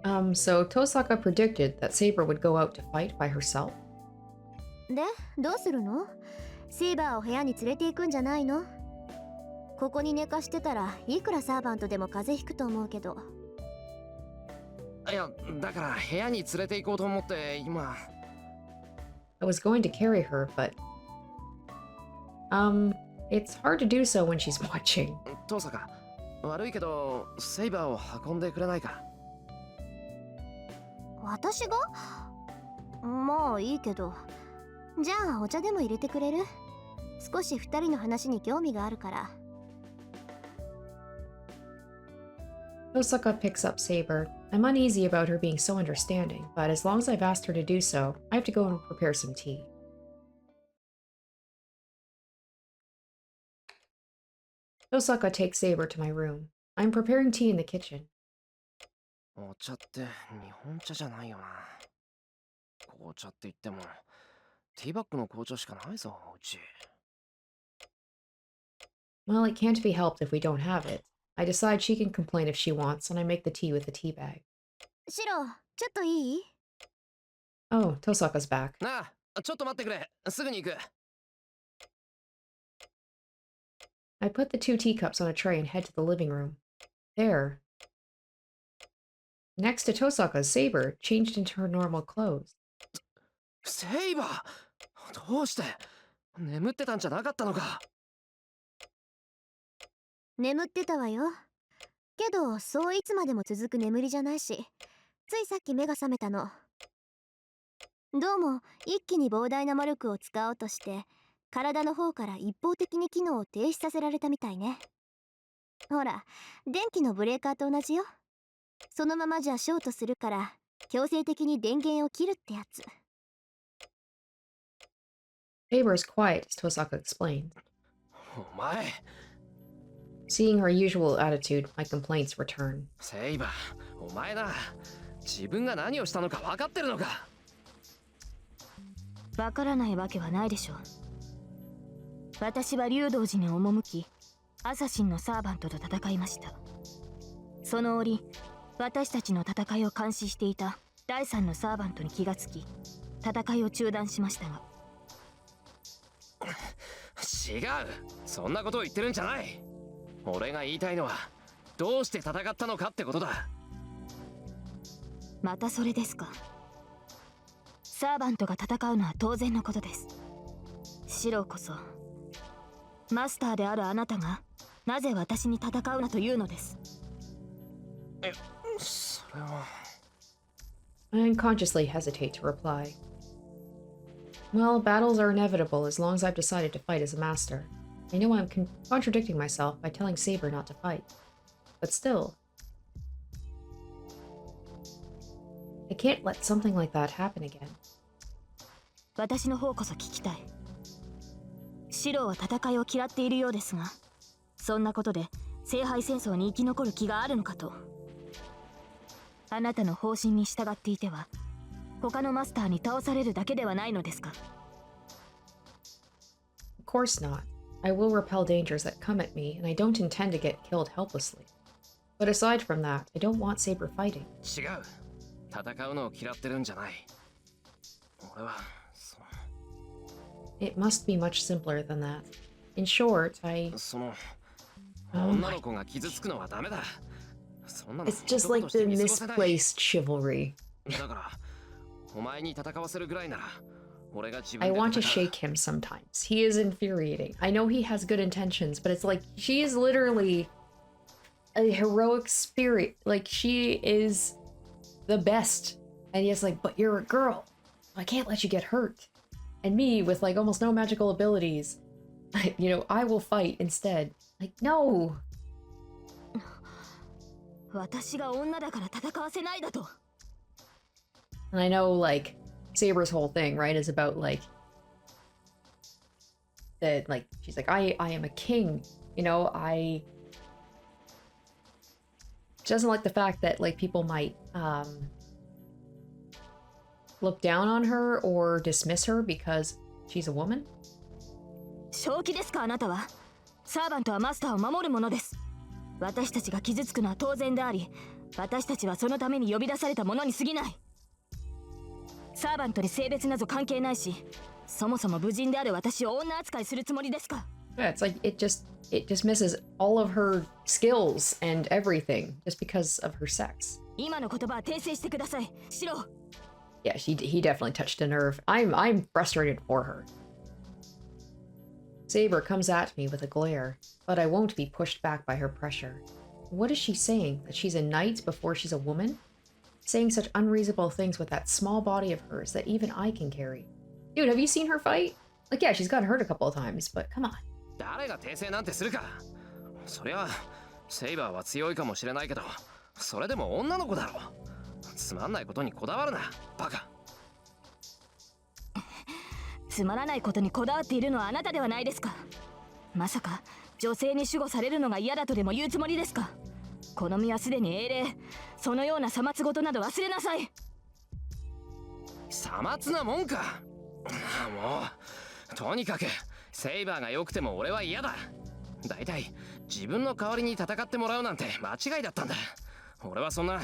So Tosaka predicted that Saber would go out to fight by herself. で、どうするの？セイバーを部屋に連れて行くんじゃないの？ここに寝かしてたらいくらサーバントでも風邪ひくと思うけど。いや、だから部屋に連れて行こうと思って今。I was going to carry her, but it's hard to do so when she's watching. トサカ、悪いけどセイバーを運んでくれないか？私が？まあいいけど。じゃあお茶でも入れてくれる？少し二人の話に興味があるから。Tosaka picks up Saber. I'm uneasy about her being so understanding, but as long as I've asked her to do so, I have to go and prepare some tea. Tosaka takes Saber to my room. I'm preparing tea in the kitchen. お茶って日本茶じゃないよな。紅茶って言ってもティーバッグの紅茶しかないぞ、うち。Well, it can't be helped if we don't have it. I decide she can complain if she wants, and I make the tea with the tea bag. シロ、ちょっといい？ Oh, Tosaka's back. なあ、ちょっと待ってくれ。すぐに行く。I put the 2 teacups on a tray and head to the living room. There, next to Tosaka's Saber, changed into her normal clothes. セイバー、どうして？眠ってたんじゃなかったのか？眠ってたわよ。けど、そういつまでも続く眠りじゃないし、ついさっき目が覚めたの。どうも、一気に膨大な魔力を使おうとして、体の方から一方的に機能を停止させられたみたいね。ほら、電気のブレーカーと同じよ。そのままじゃショートするから、強制的に電源を切るってやつ。Saber is quiet, as Tosaka explained. お前。Seeing her usual attitude, my complaints return. セイバー、お前な、自分が何をしたのか分かってるのか？わからないわけはないでしょう。私は竜道寺に赴き、アサシンのサーバントと戦いました。その折、私たちの戦いを監視していた第三のサーバントに気がつき、戦いを中断しましたが。違う、そんなことを言ってるんじゃない。俺が言いたいのはどうして戦ったのかってことだ。またそれですか。サーバントが戦うのは当然のことです。シロこそマスターであるあなたがなぜ私に戦うなというのです。それは。I unconsciously hesitate to reply. Well, battles are inevitable as long as I've decided to fight as a master. I know I'm contradicting myself by telling Saber not to fight. But still, I can't let something like that happen again. 私の方こそ聞きたい。シロは戦いを嫌っているようですが、そんなことで聖杯戦争に生き残る気があるのかと。あなたの方針に従っていては他のマスターに倒されるだけではないのですか？ Of course not. I will repel dangers that come at me, and I don't intend to get killed helplessly. But aside from that, I don't want Saber fighting. 違う、戦うのを嫌ってるんじゃない。俺はIt must be much simpler than that. In short, その女の子が傷つくのはダメだ。そんなの it's just like the misplaced chivalry. だからお前に戦わせるぐらいなら俺が自分 I で want to 戦う。 shake him sometimes. He is infuriating. I know he has good intentions, but it's like she is literally a heroic spirit. Like she is the best. And he's like, but you're a girl. I can't let you get hurt. And me with like almost no magical abilities, I will fight instead. Like, no. 私が女だから戦わせないだと。 And I know like Saber's whole thing, right, is about like that like she's like I am a king, you know. I She doesn't like the fact that like people might look down on her or dismiss her because she's a woman. 正気ですかあなたは。サーバントはマスターを守るものです。私たちが傷つくのは当然であり、私たちはそのために呼び出されたものに過ぎない。サーバントに性別など関係ないし、そもそも無人である私を女扱いするつもりですか。 Yeah, it's like it dismisses all of her skills and everything just because of her sex. 今の言葉は訂正してください。シロー。 Yeah, he definitely touched a nerve. I'm frustrated for her. Saber comes at me with a glare, but I won't be pushed back by her pressure. What is she saying? That she's a knight before she's a woman? Saying such unreasonable things with that small body of hers that even I can carry. Dude, have you seen her fight? Like, yeah, she's gotten hurt a couple of times, but come on. 誰が訂正なんてするか。そりゃセイバーは強いかもしれないけど、それでも女の子だろ。つまんないことにこだわるな、バカ。つまらないことにこだわっているのはあなたではないですか。まさか女性に守護されるのが嫌だとでも言うつもりですか。この身はすでに英霊、そのようなさまつ事など忘れなさい。さまつなもんか。もうとにかくセイバーが良くても俺は嫌だ。だいたい自分の代わりに戦ってもらうなんて間違いだったんだ。俺はそんな。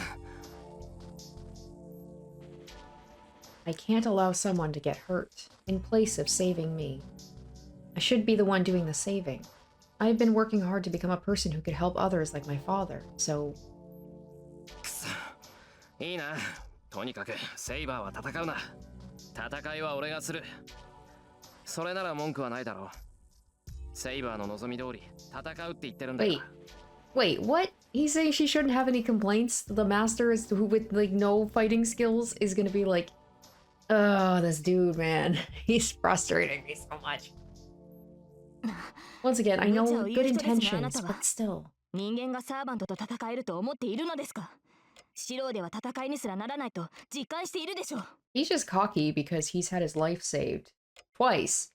I can't allow someone to get hurt in place of saving me. I should be the one doing the saving. I've been working hard to become a person who could help others like my father, so... くそ、いいな。とにかくセイバーは戦うな。戦いは俺がする。それなら文句はないだろう。セイバーの望み通り戦うって言ってるんだよ。Wait, what? He's saying she shouldn't have any complaints? The master is who with like no fighting skills is gonna be like, oh, this dude, man. He's frustrating me so much. Once again, I know good intentions, but still. 人間がサーバントと戦えると思っているのですか。シローでは戦いにすらならないと実感しているでしょう。He's just cocky because he's had his life saved. Twice.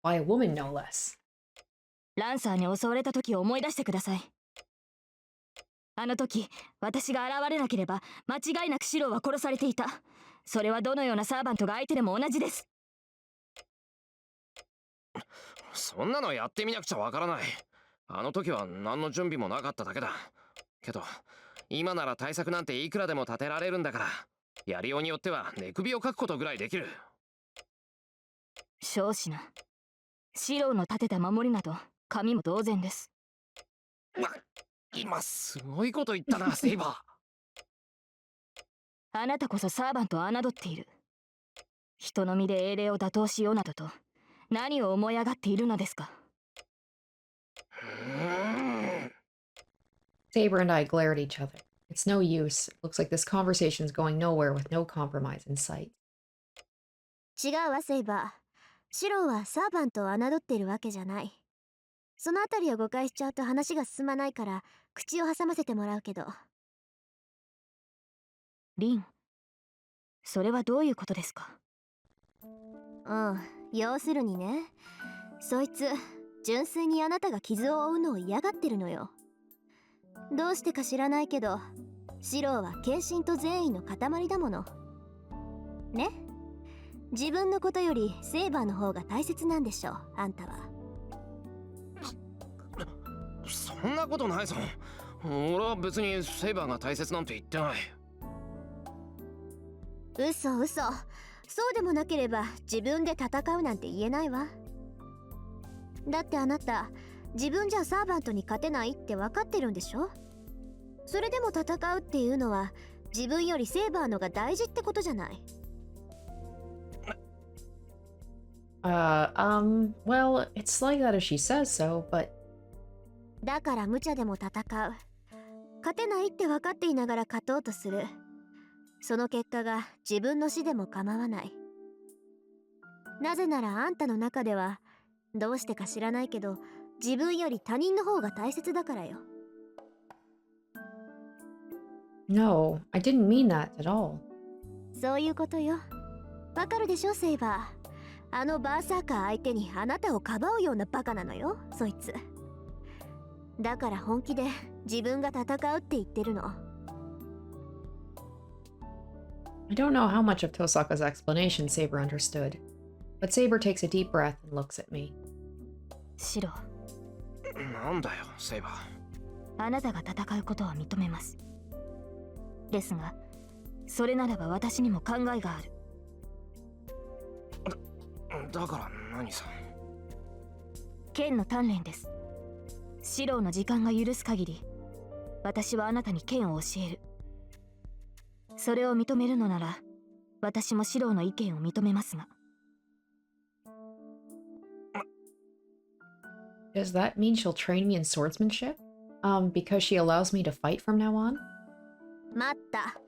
By a woman, no less. ランサーに襲われた時を思い出してください。あの時、私が現れなければ間違いなくシローは殺されていた。それはどのようなサーバントが相手でも同じです。そんなのやってみなくちゃわからない。あの時は何の準備もなかっただけだ。けど今なら対策なんていくらでも立てられるんだから、やりようによっては寝首をかくことぐらいできる。少子な。シローの立てた守りなど神も同然です。今すごいこと言ったな、セイバー。あなたこそサーバントを侮っている。人の身で英霊を打倒しようなどと何を思い上がっているのですか。Saber and I glare at each other. It's no use. It looks like this conversation's going nowhere with no compromise in sight. 違うわ、セイバー。シローはサーバントを侮っているわけじゃない。そのあたりを誤解しちゃうと話が進まないから口を挟ませてもらうけど。リン、それはどういうことですか。要するにね、そいつ純粋にあなたが傷を負うのを嫌がってるのよ。どうしてか知らないけど、シローは献身と善意の塊だものね。自分のことよりセイバーの方が大切なんでしょ、あんたは。そんなことないぞ。俺は別にセイバーが大切なんて言ってない。嘘嘘。そうでもなければ自分で戦うなんて言えないわ。だってあなた自分じゃサーバントに勝てないって分かってるんでしょ。それでも戦うっていうのは自分よりセイバーのが大事ってことじゃない。Well, it's like that if she says so, but... だから無茶でも戦う。勝てないって分かっていながら勝とうとする。その結果が自分の死でも構わない。なぜならあんたの中ではどうしてか知らないけど自分より他人の方が大切だからよ。No, I didn't mean that at all. そういうことよ。わかるでしょ、セイバー。あのバーサーカー相手にあなたをかばうようなバカなのよ、そいつ。だから本気で自分が戦うって言ってるの。I don't know how much of Tosaka's explanation Saber understood, but Saber takes a deep breath and looks at me. シロ、なんだよセイバー。あなたが戦うことは認めます。ですが、それならば私にも考えがある。だから何さ。剣の鍛錬です。シロの時間が許す限り、私はあなたに剣を教える。それを認めるのなら、私もシロの意見を認めますが。Does that mean she'll train me in swordsmanship? Because she allows me to fight from now on? 待った。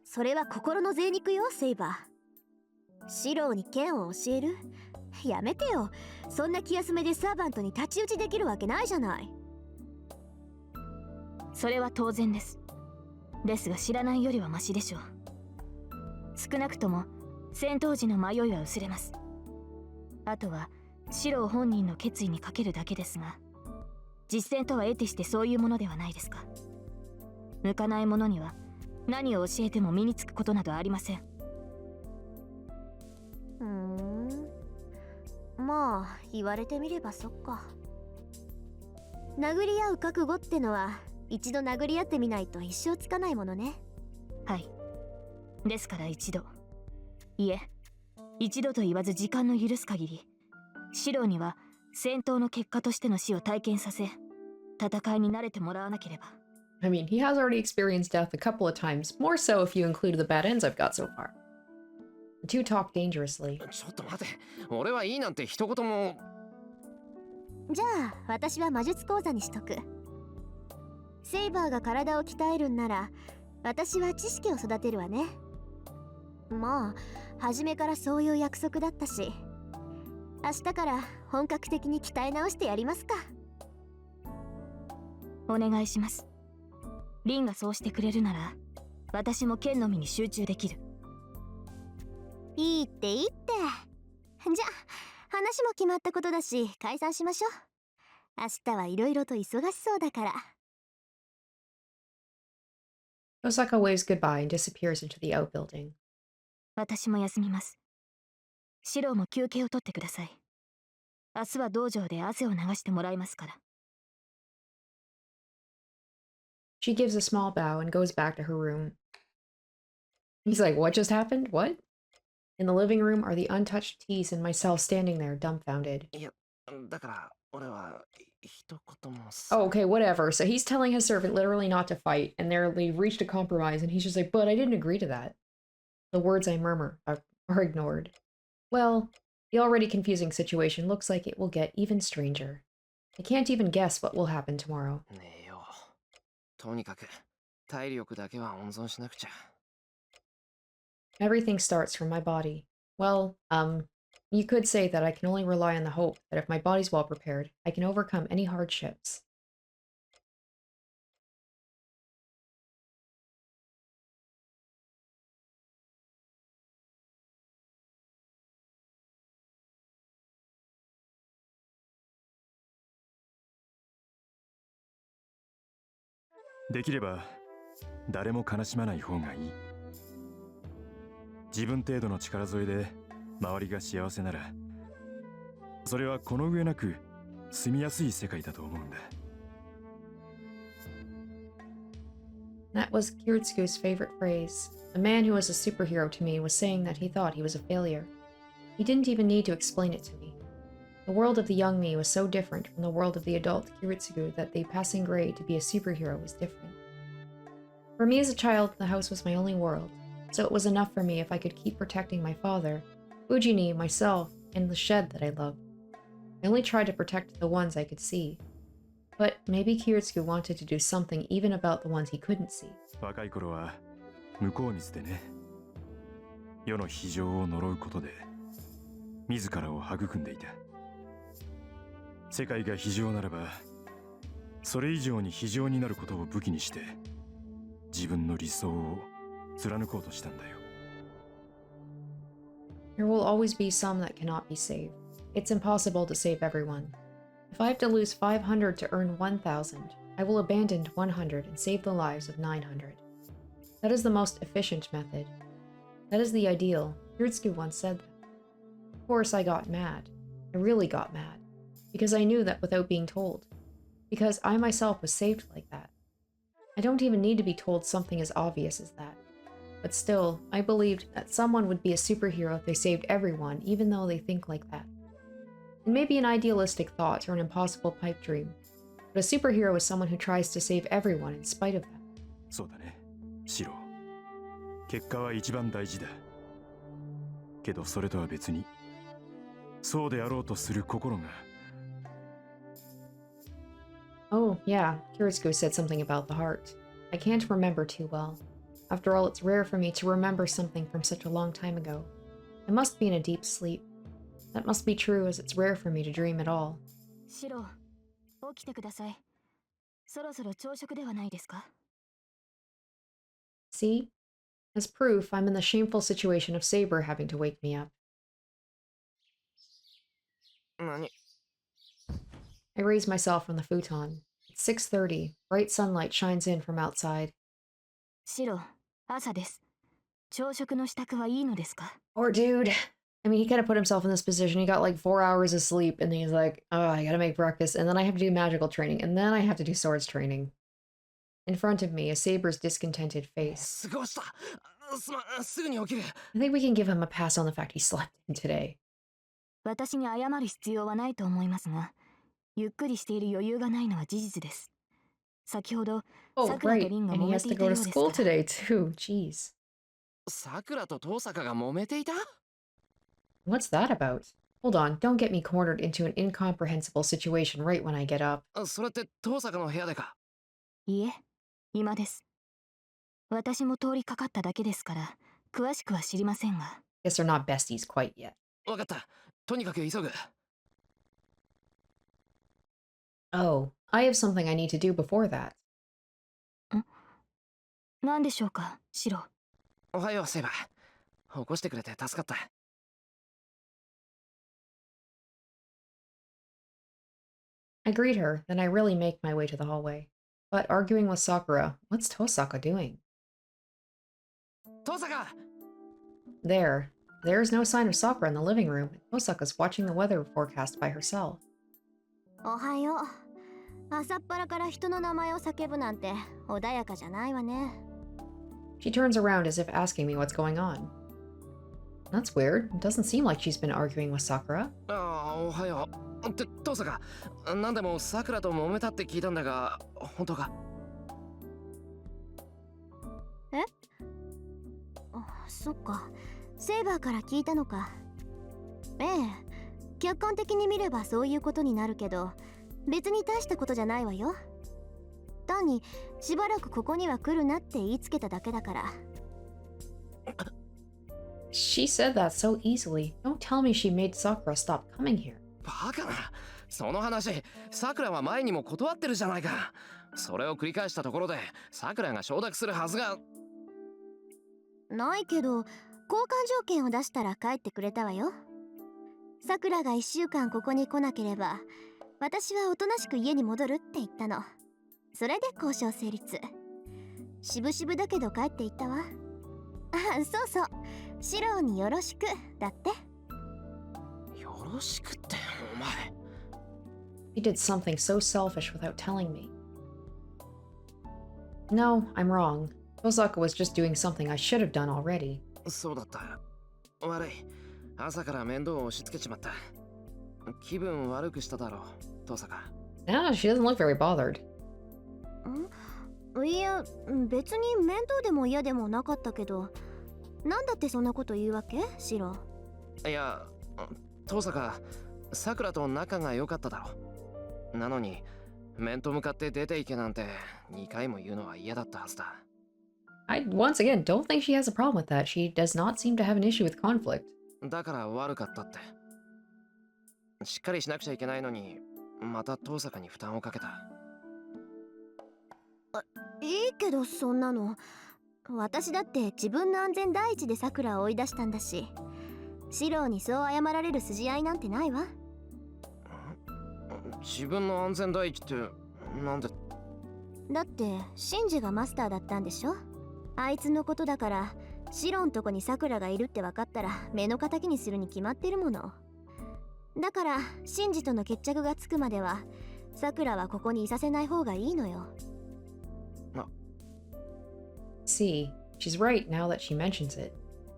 それは心の贅肉よ、セイバー。シローに剣を教える？やめてよ。そんな気休めでサーバントに太刀打ちできるわけないじゃない。それは当然です。ですが知らないよりはマシでしょう。少なくとも戦闘時の迷いは薄れます。あとはシロー本人の決意にかけるだけですが、実践とは得てしてそういうものではないですか。向かない者には何を教えても身につくことなどありません。まあ言われてみればそっか。殴り合う覚悟ってのは一度殴り合ってみないと一生つかないものね。はい。ですから一度、いえ一度と言わず時間の許す限り、シローには戦闘の結果としての死を体験させ、戦いに慣れてもらわなければ。I mean, he has already experienced death a couple of times, more so if you include the bad ends I've got so far. The two talk dangerously. ちょっと待て、俺はいいなんて一言も。じゃあ私は魔術講座にしとく。セイバーが体を鍛えるんなら私は知識を育てるわね。まあ初めからそういう約束だったし、明日から本格的に鍛え直してやりますか。お願いします。リンがそうしてくれるなら、私も剣のみに集中できる。いいっていいって。じゃあ話も決まったことだし解散しましょう。明日はいろいろと忙しそうだから。Osaka waves goodbye and disappears into the outbuilding. 私も休みます。シローも休憩を取ってください。明日は道場で汗を流してもらいますから。She gives a small bow and goes back to her room. He's like, what just happened? What? In the living room are the untouched teas and myself standing there, dumbfounded. いや、だから俺は一言も。Oh, okay, whatever. So he's telling his servant literally not to fight, and they've reached a compromise, and he's just like, but I didn't agree to that. The words I murmur are ignored. Well, the already confusing situation looks like it will get even stranger. I can't even guess what will happen tomorrow. ねえよ。とにかく体力だけは温存しなくちゃ。Everything starts from my body. Well, you could say that I can only rely on the hope that if my body's well prepared, I can overcome any hardships. "できれば誰も悲しまない方がいい。自分程度の力添えで周りが幸せなら、それはこの上なく住みやすい世界だと思うんだ。That was Kiritsugu's favorite phrase. A man who was a superhero to me was saying that he thought he was a failure. He didn't even need to explain it to me. The world of the young me was so different from the world of the adult Kiritsugu that the passing grade to be a superhero was different. For me as a child, the house was my only world, so it was enough for me if I could keep protecting my father, Ujini, myself, and the shed that I loved. I only tried to protect the ones I could see. But maybe Kiritsugu wanted to do something even about the ones he couldn't see. 若い頃は向こう水でね、世の非情を呪うことで自らを育んでいた。世界が非情ならば、それ以上に非情になることを武器にして自分の理想を貫こうとしたんだよ。There will always be some that cannot be saved. It's impossible to save everyone. If I have to lose 500 to earn 1,000, I will abandon 100 and save the lives of 900. That is the most efficient method. That is the ideal. Yurtsugu once said that. Of course, I got mad. I really got mad. Because I knew that without being told. Because I myself was saved like that. I don't even need to be told something as obvious as that. But still, I believed that someone would be a superhero if they saved everyone, even though they think like that. It may be an idealistic thought or an impossible pipe dream, but a superhero is someone who tries to save everyone in spite of that. そうだね、シロ。結果は一番大事だ。けどそれとは別に、そうであろうとする心が。Oh, yeah, Kiritsugu said something about the heart. I can't remember too well. After all, it's rare for me to remember something from such a long time ago. I must be in a deep sleep. That must be true, as it's rare for me to dream at all. シロ、起きてください。そろそろ朝食ではないですか？ See? As proof, I'm in the shameful situation of Saber having to wake me up. 何？ I raise myself from the futon. It's 6:30. Bright sunlight shines in from outside. シロ、朝です。朝食の支度はいいのですか？ Poor dude. I mean, he kind of put himself in this position. He got like 4 hours of sleep, and he's like, oh, I gotta make breakfast, and then I have to do magical training, and then I have to do swords training. In front of me is Saber's discontented face. 過ごした。すぐに起きる。I think we can give him a pass on the fact he slept in today. 私に謝る必要はないと思いますが、ゆっくりしている余裕がないのは事実です。先ほど、 Oh, さくらと right. リンが And 揉 he め has て to いた go よ to うです school から。 today, too. Jeez. さくらと遠坂が揉めていた？ What's that about? Hold on, don't get me cornered into an incomprehensible situation right when I get up. それって遠坂の部屋でか？いえ、今です。私も通りかかっただけですから、詳しくは知りませんが。Guess they're not besties quite yet. わかった。とにかく急ぐ。Oh, I have something I need to do before that. 何でしょうか、シロ。おはよう、セイバー。起こしてくれて助かった。I greet her, then I really make my way to the hallway. But arguing with Sakura, what's Tosaka doing? 遠坂！ There's no sign of Sakura in the living room. Tosaka's watching the weather forecast by herself. おはよう。朝っぱらから人の名前を叫ぶなんて穏やかじゃないわね。She turns around as if asking me what's going on. That's weird. It doesn't seem like she's been arguing with Sakura. ああ、おはよう。って、遠坂。なんでもさくらと揉めたって聞いたんだが、本当か？え？あ、そっか。セイバーから聞いたのか。ええ。客観的に見ればそういうことになるけど、別に大したことじゃないわよ。単にしばらくここには来るなって言いつけただけだから。She said that so easily. Don't tell me she made Sakura stop coming here. バカな。その話、さくらは前にも断ってるじゃないか。それを繰り返したところで、さくらが承諾するはずが。ないけど、交換条件を出したら帰ってくれたわよ。さくらが1週間ここに来なければ、私はおとなしく家に戻るって言ったの。それで交渉成立。しぶしぶだけど帰っていったわ。あ、そうそう。シローによろしくだって。よろしくってお前。She did something so selfish without telling me. No, I'm wrong. Tosaka was just doing something I should have done already. そうだった。悪い。朝から面倒を押し付けちまった。気分悪くしただろう、遠坂。Ah, she doesn't look very bothered. いや、別に面倒でも嫌でもなかったけど、なんだってそんなこと言うわけ、シロ？いや、遠坂、さくらと仲が良かっただろう。なのに、面と向かって出ていけなんて2回も言うのは嫌だったはずだ。I, once again, don't think she has a problem with that. She does not seem to have an issue with conflict. だから悪かったって。しっかりしなくちゃいけないのに、また遠坂に負担をかけた。いいけどそんなの。私だって自分の安全第一でさくらを追い出したんだし、シロにそう謝られる筋合いなんてないわ。自分の安全第一ってなんで？だってシンジがマスターだったんでしょ。あいつのことだから、シロんとこにさくらがいるって分かったら目の敵にするに決まってるもの。だからシンジとの決着がつくまではさくらはここにいさせない方がいいのよ。See, she's right now that she mentions it.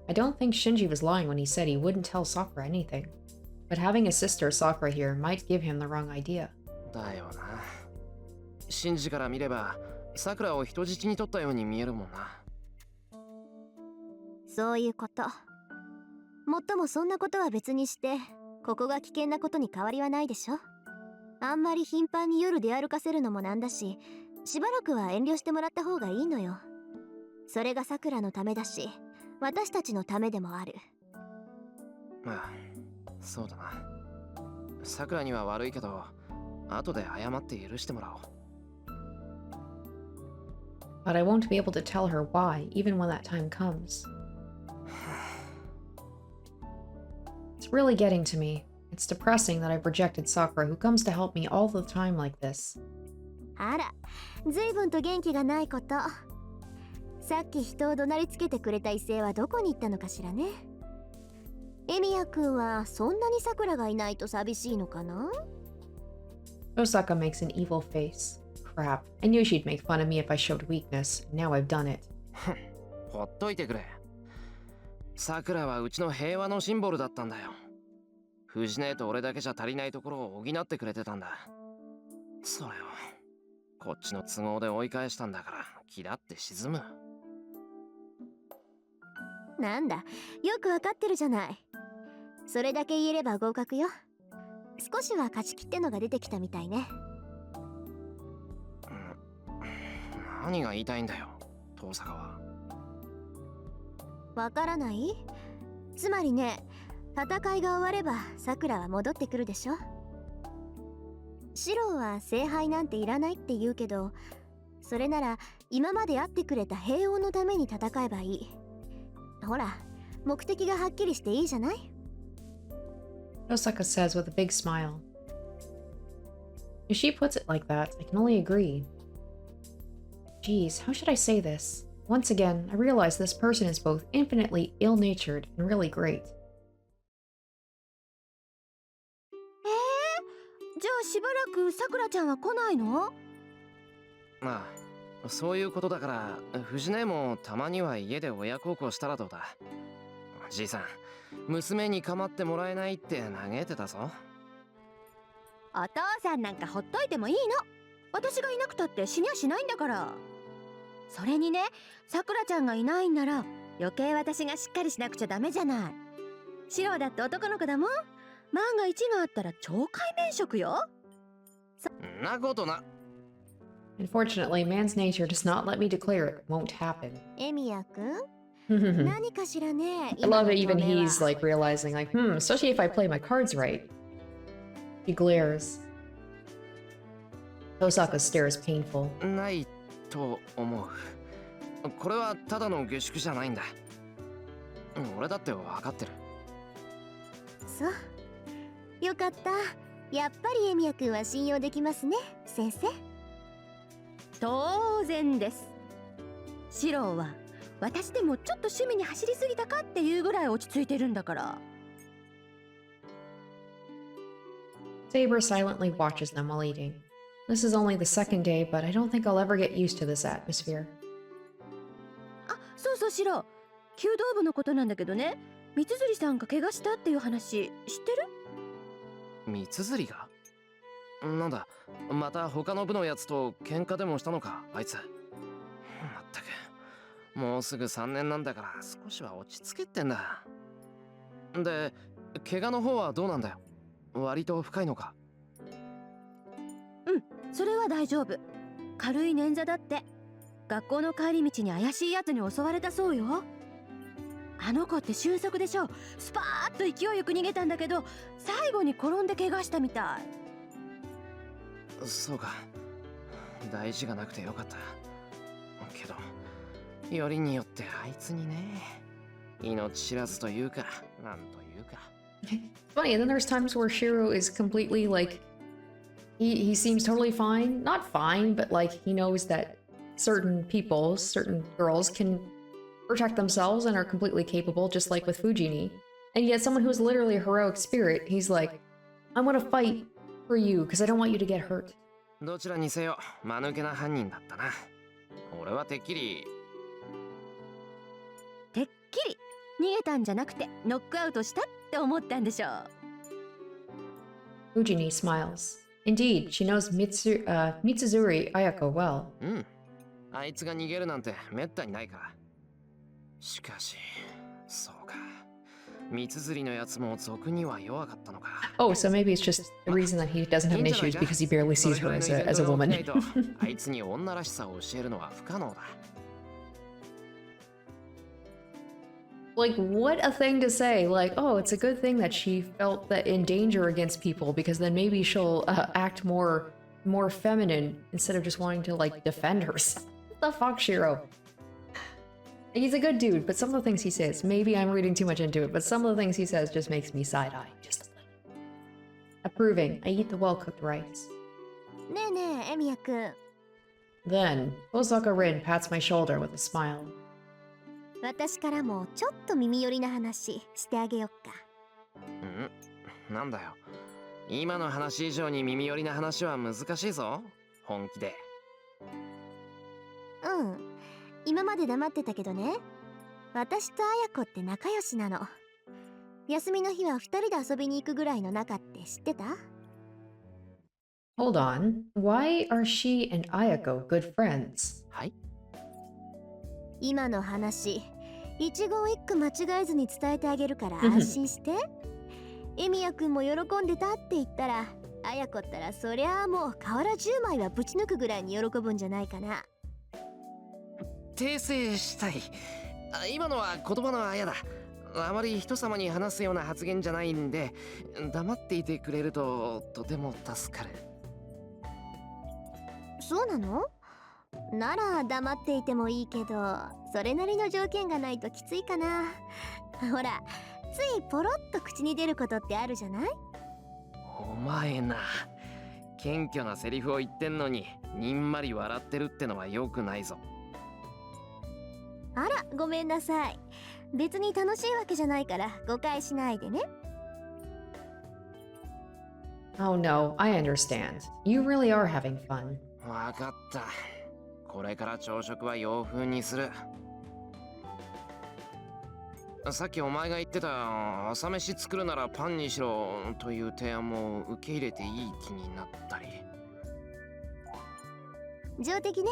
I don't think Shinji was lying when he said he wouldn't tell Sakura anything. But having a sister Sakura here might give him the wrong idea. だよな。シンジから見ればさくらを人質に取ったように見えるもんな。そういうこと。もっともそんなことは別にして、ここが危険なことに変わりはないでしょ。あんまり頻繁に夜出歩かせるのもなんだし、しばらくは遠慮してもらった方がいいのよ。それがさくらのためだし、私たちのためでもある。まあ、そうだな。さくらには悪いけど、後で謝って許してもらおう。But I won't be able to tell her why, even when that time comes. It's really getting to me. It's depressing that I've rejected Sakura, who comes to help me all the time like this. あら、ずいぶんと元気がないこと。さっき人を怒鳴りつけてくれた異性はどこに行ったのかしらね。エミヤくんはそんなにさくらがいないと寂しいのかな？ Osaka makes an evil face. Crap, I knew she'd make fun of me if I showed weakness. Now I've done it. ほっといてくれ。さくらはうちの平和のシンボルだったんだよ。藤姉と俺だけじゃ足りないところを補ってくれてたんだ。それをこっちの都合で追い返したんだから気だって沈む。なんだ、よくわかってるじゃない。それだけ言えれば合格よ。少しは勝ち切ってのが出てきたみたいね。何が言いたいんだよ、遠坂は。わからない？つまりね、戦いが終わればさくらは戻ってくるでしょ。シロは聖杯なんていらないって言うけど、それなら今まで会ってくれた平穏のために戦えばいい。ほら、目的がはっきりしていいじゃない？ Osaka says with a big smile. If she puts it like that, I can only agree. Geez, how should I say this? Once again, I realize this person is both infinitely ill-natured and really great. じゃあしばらくさくらちゃんは来ないの？まあ、そういうことだから藤姉もたまには家で親孝行したらどうだ。じいさん、娘に構ってもらえないって嘆いてたぞ。お父さんなんかほっといてもいいの。私がいなくたって死にゃしないんだから。それにね、さくらちゃんがいないんなら余計私がしっかりしなくちゃダメじゃない。シロだって男の子だもん。万が一があったら懲戒免職よ。んなことな。Unfortunately, man's nature does not let me declare it won't happen. エミヤくん I 何かしらね。 love it even he's like realizing like, especially if I play my cards right. He glares. Osaka's stare is painful. ないと思う。これはただの下宿じゃないんだ。俺だって分かってる。そう、よかった。やっぱりエミヤくんは信用できますね、先生。当然です。シロは私でもちょっと趣味に走りすぎたかっていうぐらい落ち着いてるんだから。Saber silently watches them while eating. This is only the second day, but I don't think I'll ever get used to this atmosphere. あ、そうそうシロ、弓道部のことなんだけどね、三辻さんが怪我したっていう話知ってる？三辻が？なんだ、また他の部のやつと喧嘩でもしたのか、あいつ。まったく、もうすぐ3年なんだから少しは落ち着けってんだ。で、怪我の方はどうなんだよ。割と深いのか？それは大丈夫。軽い捻挫だって。学校の帰り道に怪しいやつに襲われたそうよ。あの子って俊足でしょ。スパーッと勢いよく逃げたんだけど、最後に転んで怪我したみたい。そうか、大事がなくてよかった。けどよりによってあいつにね。命知らずというか、なんというか。It's funny, and then there's times where Shirou is completely like he seems totally fine. Not fine, but like he knows that certain people, certain girls can protect themselves and are completely capable, just like with Fujini. And yet someone who's literally a heroic spirit, he's like, I'm gonna fight for you because I don't want you to get hurt. どちらにせよ、間抜けな犯人だったな。俺はてっきり。てっきり逃げたんじゃなくてノックアウトしたって思ったんでしょう。Fujini smiles. Indeed, she knows Mitsuzuri Ayako well. うん。あいつが逃げるなんてめったにないから。しかし、そうか。三つ釣りのやつも俗には弱かったのか。Oh, so maybe it's just the reason that he doesn't have an issue is because he barely sees her as a woman. あいつに女らしさを教えるのは不可能だ。Like, what a thing to say. Like, oh, it's a good thing that she felt that in danger against people because then maybe she'll act more feminine instead of just wanting to, like, defend herself. What the fuck, Shirou? He's a good dude, but some of the things he says, maybe I'm reading too much into it, but some of the things he says just makes me side-eye. Just a little. Approving. I eat the well-cooked rice. ねえねえ、エミヤくん。 Then, Osaka Rin pats my shoulder with a smile. 私からもちょっと耳寄りな話してあげよっか。なんだよ。今の話以上に耳寄りな話は難しいぞ。本気で。うん。今まで黙ってたけどね。私と綾子って仲良しなの。休みの日は2人で遊びに行くぐらいの仲って知ってた？ Hold on. Why are she and Ayako good friends? はい。今の話、一言一句間違えずに伝えてあげるから安心して。エミヤくんも喜んでたって言ったら、綾子ったらそりゃあもう瓦10枚はぶち抜くぐらいに喜ぶんじゃないかな。訂正したい。今のは言葉のあやだ。あまり人様に話すような発言じゃないんで、黙っていてくれるととても助かる。そうなの？なら黙っていてもいいけど、それなりの条件がないときついかな。ほら、ついポロッと口に出ることってあるじゃない？お前な、謙虚なセリフを言ってんのににんまり笑ってるってのは良くないぞ。あら、ごめんなさい。別に楽しいわけじゃないから誤解しないでね。Oh no, I understand. You really are having fun. わかった。これから朝食は洋風にする。さっきお前が言ってた朝飯作るならパンにしろという提案も受け入れていい気になったり。上出来ね。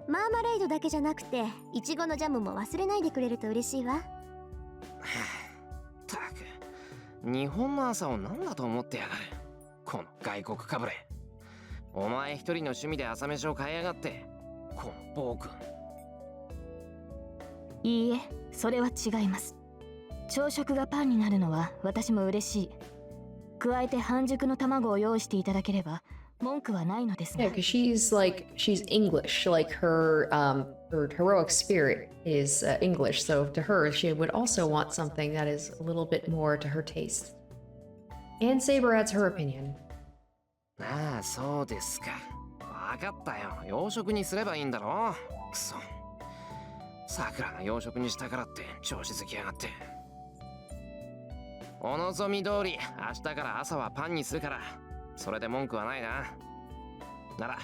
マーマレードだけじゃなくてイチゴのジャムも忘れないでくれると嬉しいわ。たく、日本の朝を何だと思ってやがる。この外国かぶれ。お前一人の趣味で朝飯を買いやがって。この暴君。いいえ、それは違います。朝食がパンになるのは私も嬉しい。加えて半熟の卵を用意していただければ文句はないのですが。Yeah, because she's English. Like her heroic spirit is English. So to her, she would also want something that is a little bit more to her taste. And Saber adds her opinion. ああ、そうですか。わかったよ。洋食にすればいいんだろ。くそ。さくらが洋食にしたからって調子づきやがって。お望み通り明日から朝はパンにするから、それで文句はないな。なら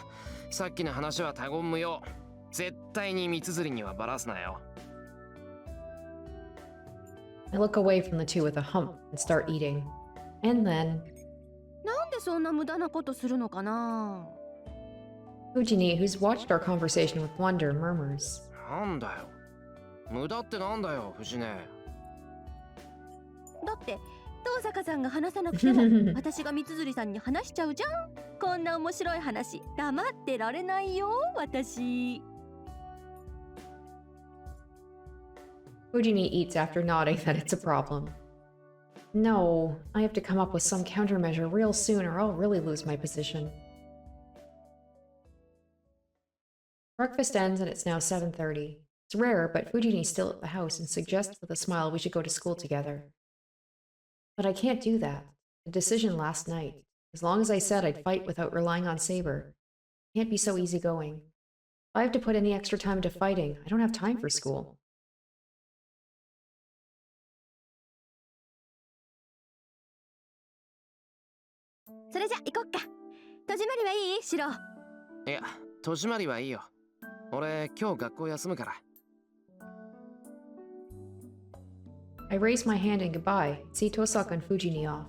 さっきの話は他言無用。絶対に三つ釣りにはバラすなよ。I look away from the two with a hump and start eating. And then なんでそんな無駄なことするのかな。 Fujini, who's watched our conversation with wonder, murmurs. なんだよ。無駄ってなんだよ、藤根。だって遠坂さんが話さなくても私が三辻さんに話しちゃうじゃん。こんな面白い話黙ってられないよ私。 Fujini eats after nodding that it's a problem. No, I have to come up with some countermeasure real soon or I'll really lose my position. Breakfast ends and it's now 7:30. It's rare, but Fujini's still at the house and suggests with a smile we should go to school together. But I can't do that. The decision last night. As long as I said I'd fight without relying on Saber. I can't be so easygoing. If I have to put any extra time into fighting, I don't have time for school. それじゃ行こっか。戸締まりはいい？シロ。いや、戸締まりはいいよ。俺、今日学校休むから。I raise my hand in goodbye, see Tosaka and Fujini off.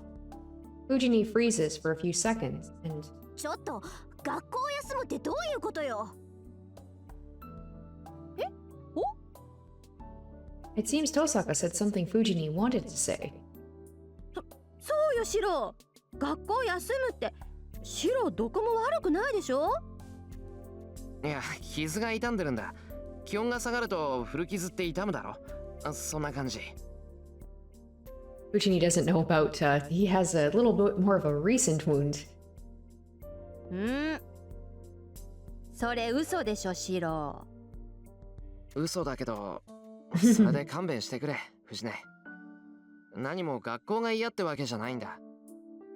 Fujini freezes for a few seconds, and ちょっと学校休むってどういうことよ。え？お？ it seems Tosaka said something Fujini wanted to say. そうよシロ。学校休むってシロどこも悪くないでしょ？いや、傷が痛んでるんだ。気温が下がると古傷って痛むだろ。そんな感じ。Fujini doesn't know about, he has a little bit more of a recent wound. それ嘘でしょシロ。嘘だけど、それで勘弁してくれ、藤根。何も学校が嫌ってわけじゃないんだ。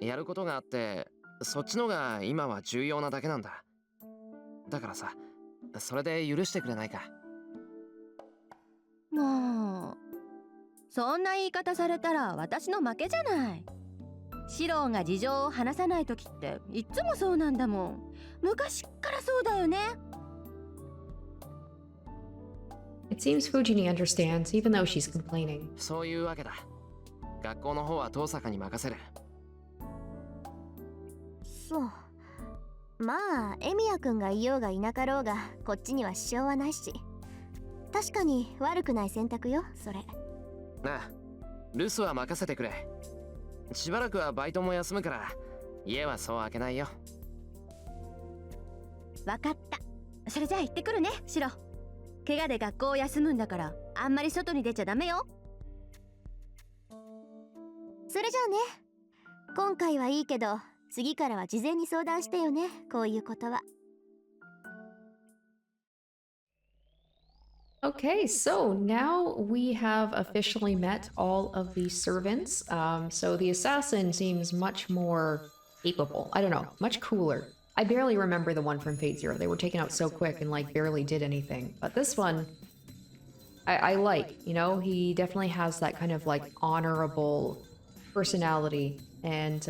やることがあって、そっちのが今は重要なだけなんだ。だからさ、それで許してくれないか。もう、そんな言い方されたら私の負けじゃない。シロが事情を話さない時っていつもそうなんだもん。昔っからそうだよね。It seems Fujini understands, even though she's complaining. そういうわけだ。学校の方は遠坂に任せる。そう。まあエミヤくんがいようがいなかろうがこっちには支障はないし、確かに悪くない選択よそれ。なあ、留守は任せてくれ。しばらくはバイトも休むから家はそう開けないよ。わかった。それじゃあ行ってくるねシロ。怪我で学校を休むんだからあんまり外に出ちゃダメよ。それじゃあね。今回はいいけど次からは事前に相談してよね、こういうことは。Okay, so now we have officially met all of the servants. So the assassin seems much more capable. I don't know, much cooler. I barely remember the one from Fate Zero. They were taken out so quick and like barely did anything. But this one, I like, you know, he definitely has that kind of like honorable personality and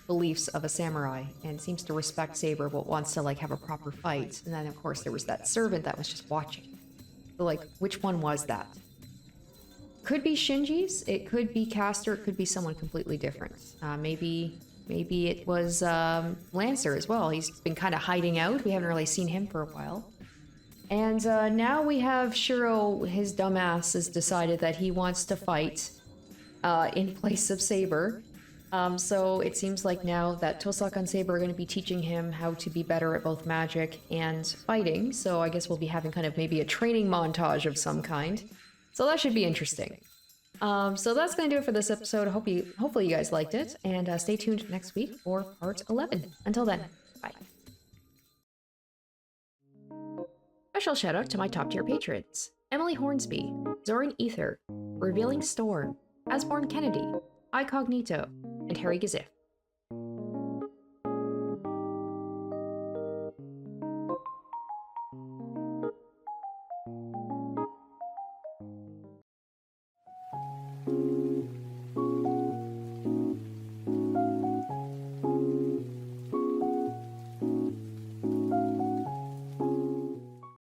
beliefs of a samurai, and seems to respect Saber but wants to like have a proper fight. And then of course there was that servant that was just watching. So like, which one was that? Could be Shinji's, it could be Caster, it could be someone completely different. Maybe it was Lancer as well. He's been kind of hiding out. We haven't really seen him for a while. And now we have Shirou. His dumbass has decided that he wants to fight in place of Saber. So it seems like now that Tosaka and Saber are going to be teaching him how to be better at both magic and fighting. So I guess we'll be having kind of maybe a training montage of some kind. So that should be interesting. So that's going to do it for this episode. Hopefully you guys liked it, and stay tuned next week for part 11. Until then, bye. Special shout out to my top tier patrons: Emily Hornsby, Zoran Ether, Revealing Storm, Asborn Kennedy, Icognito, and Harry Gazif.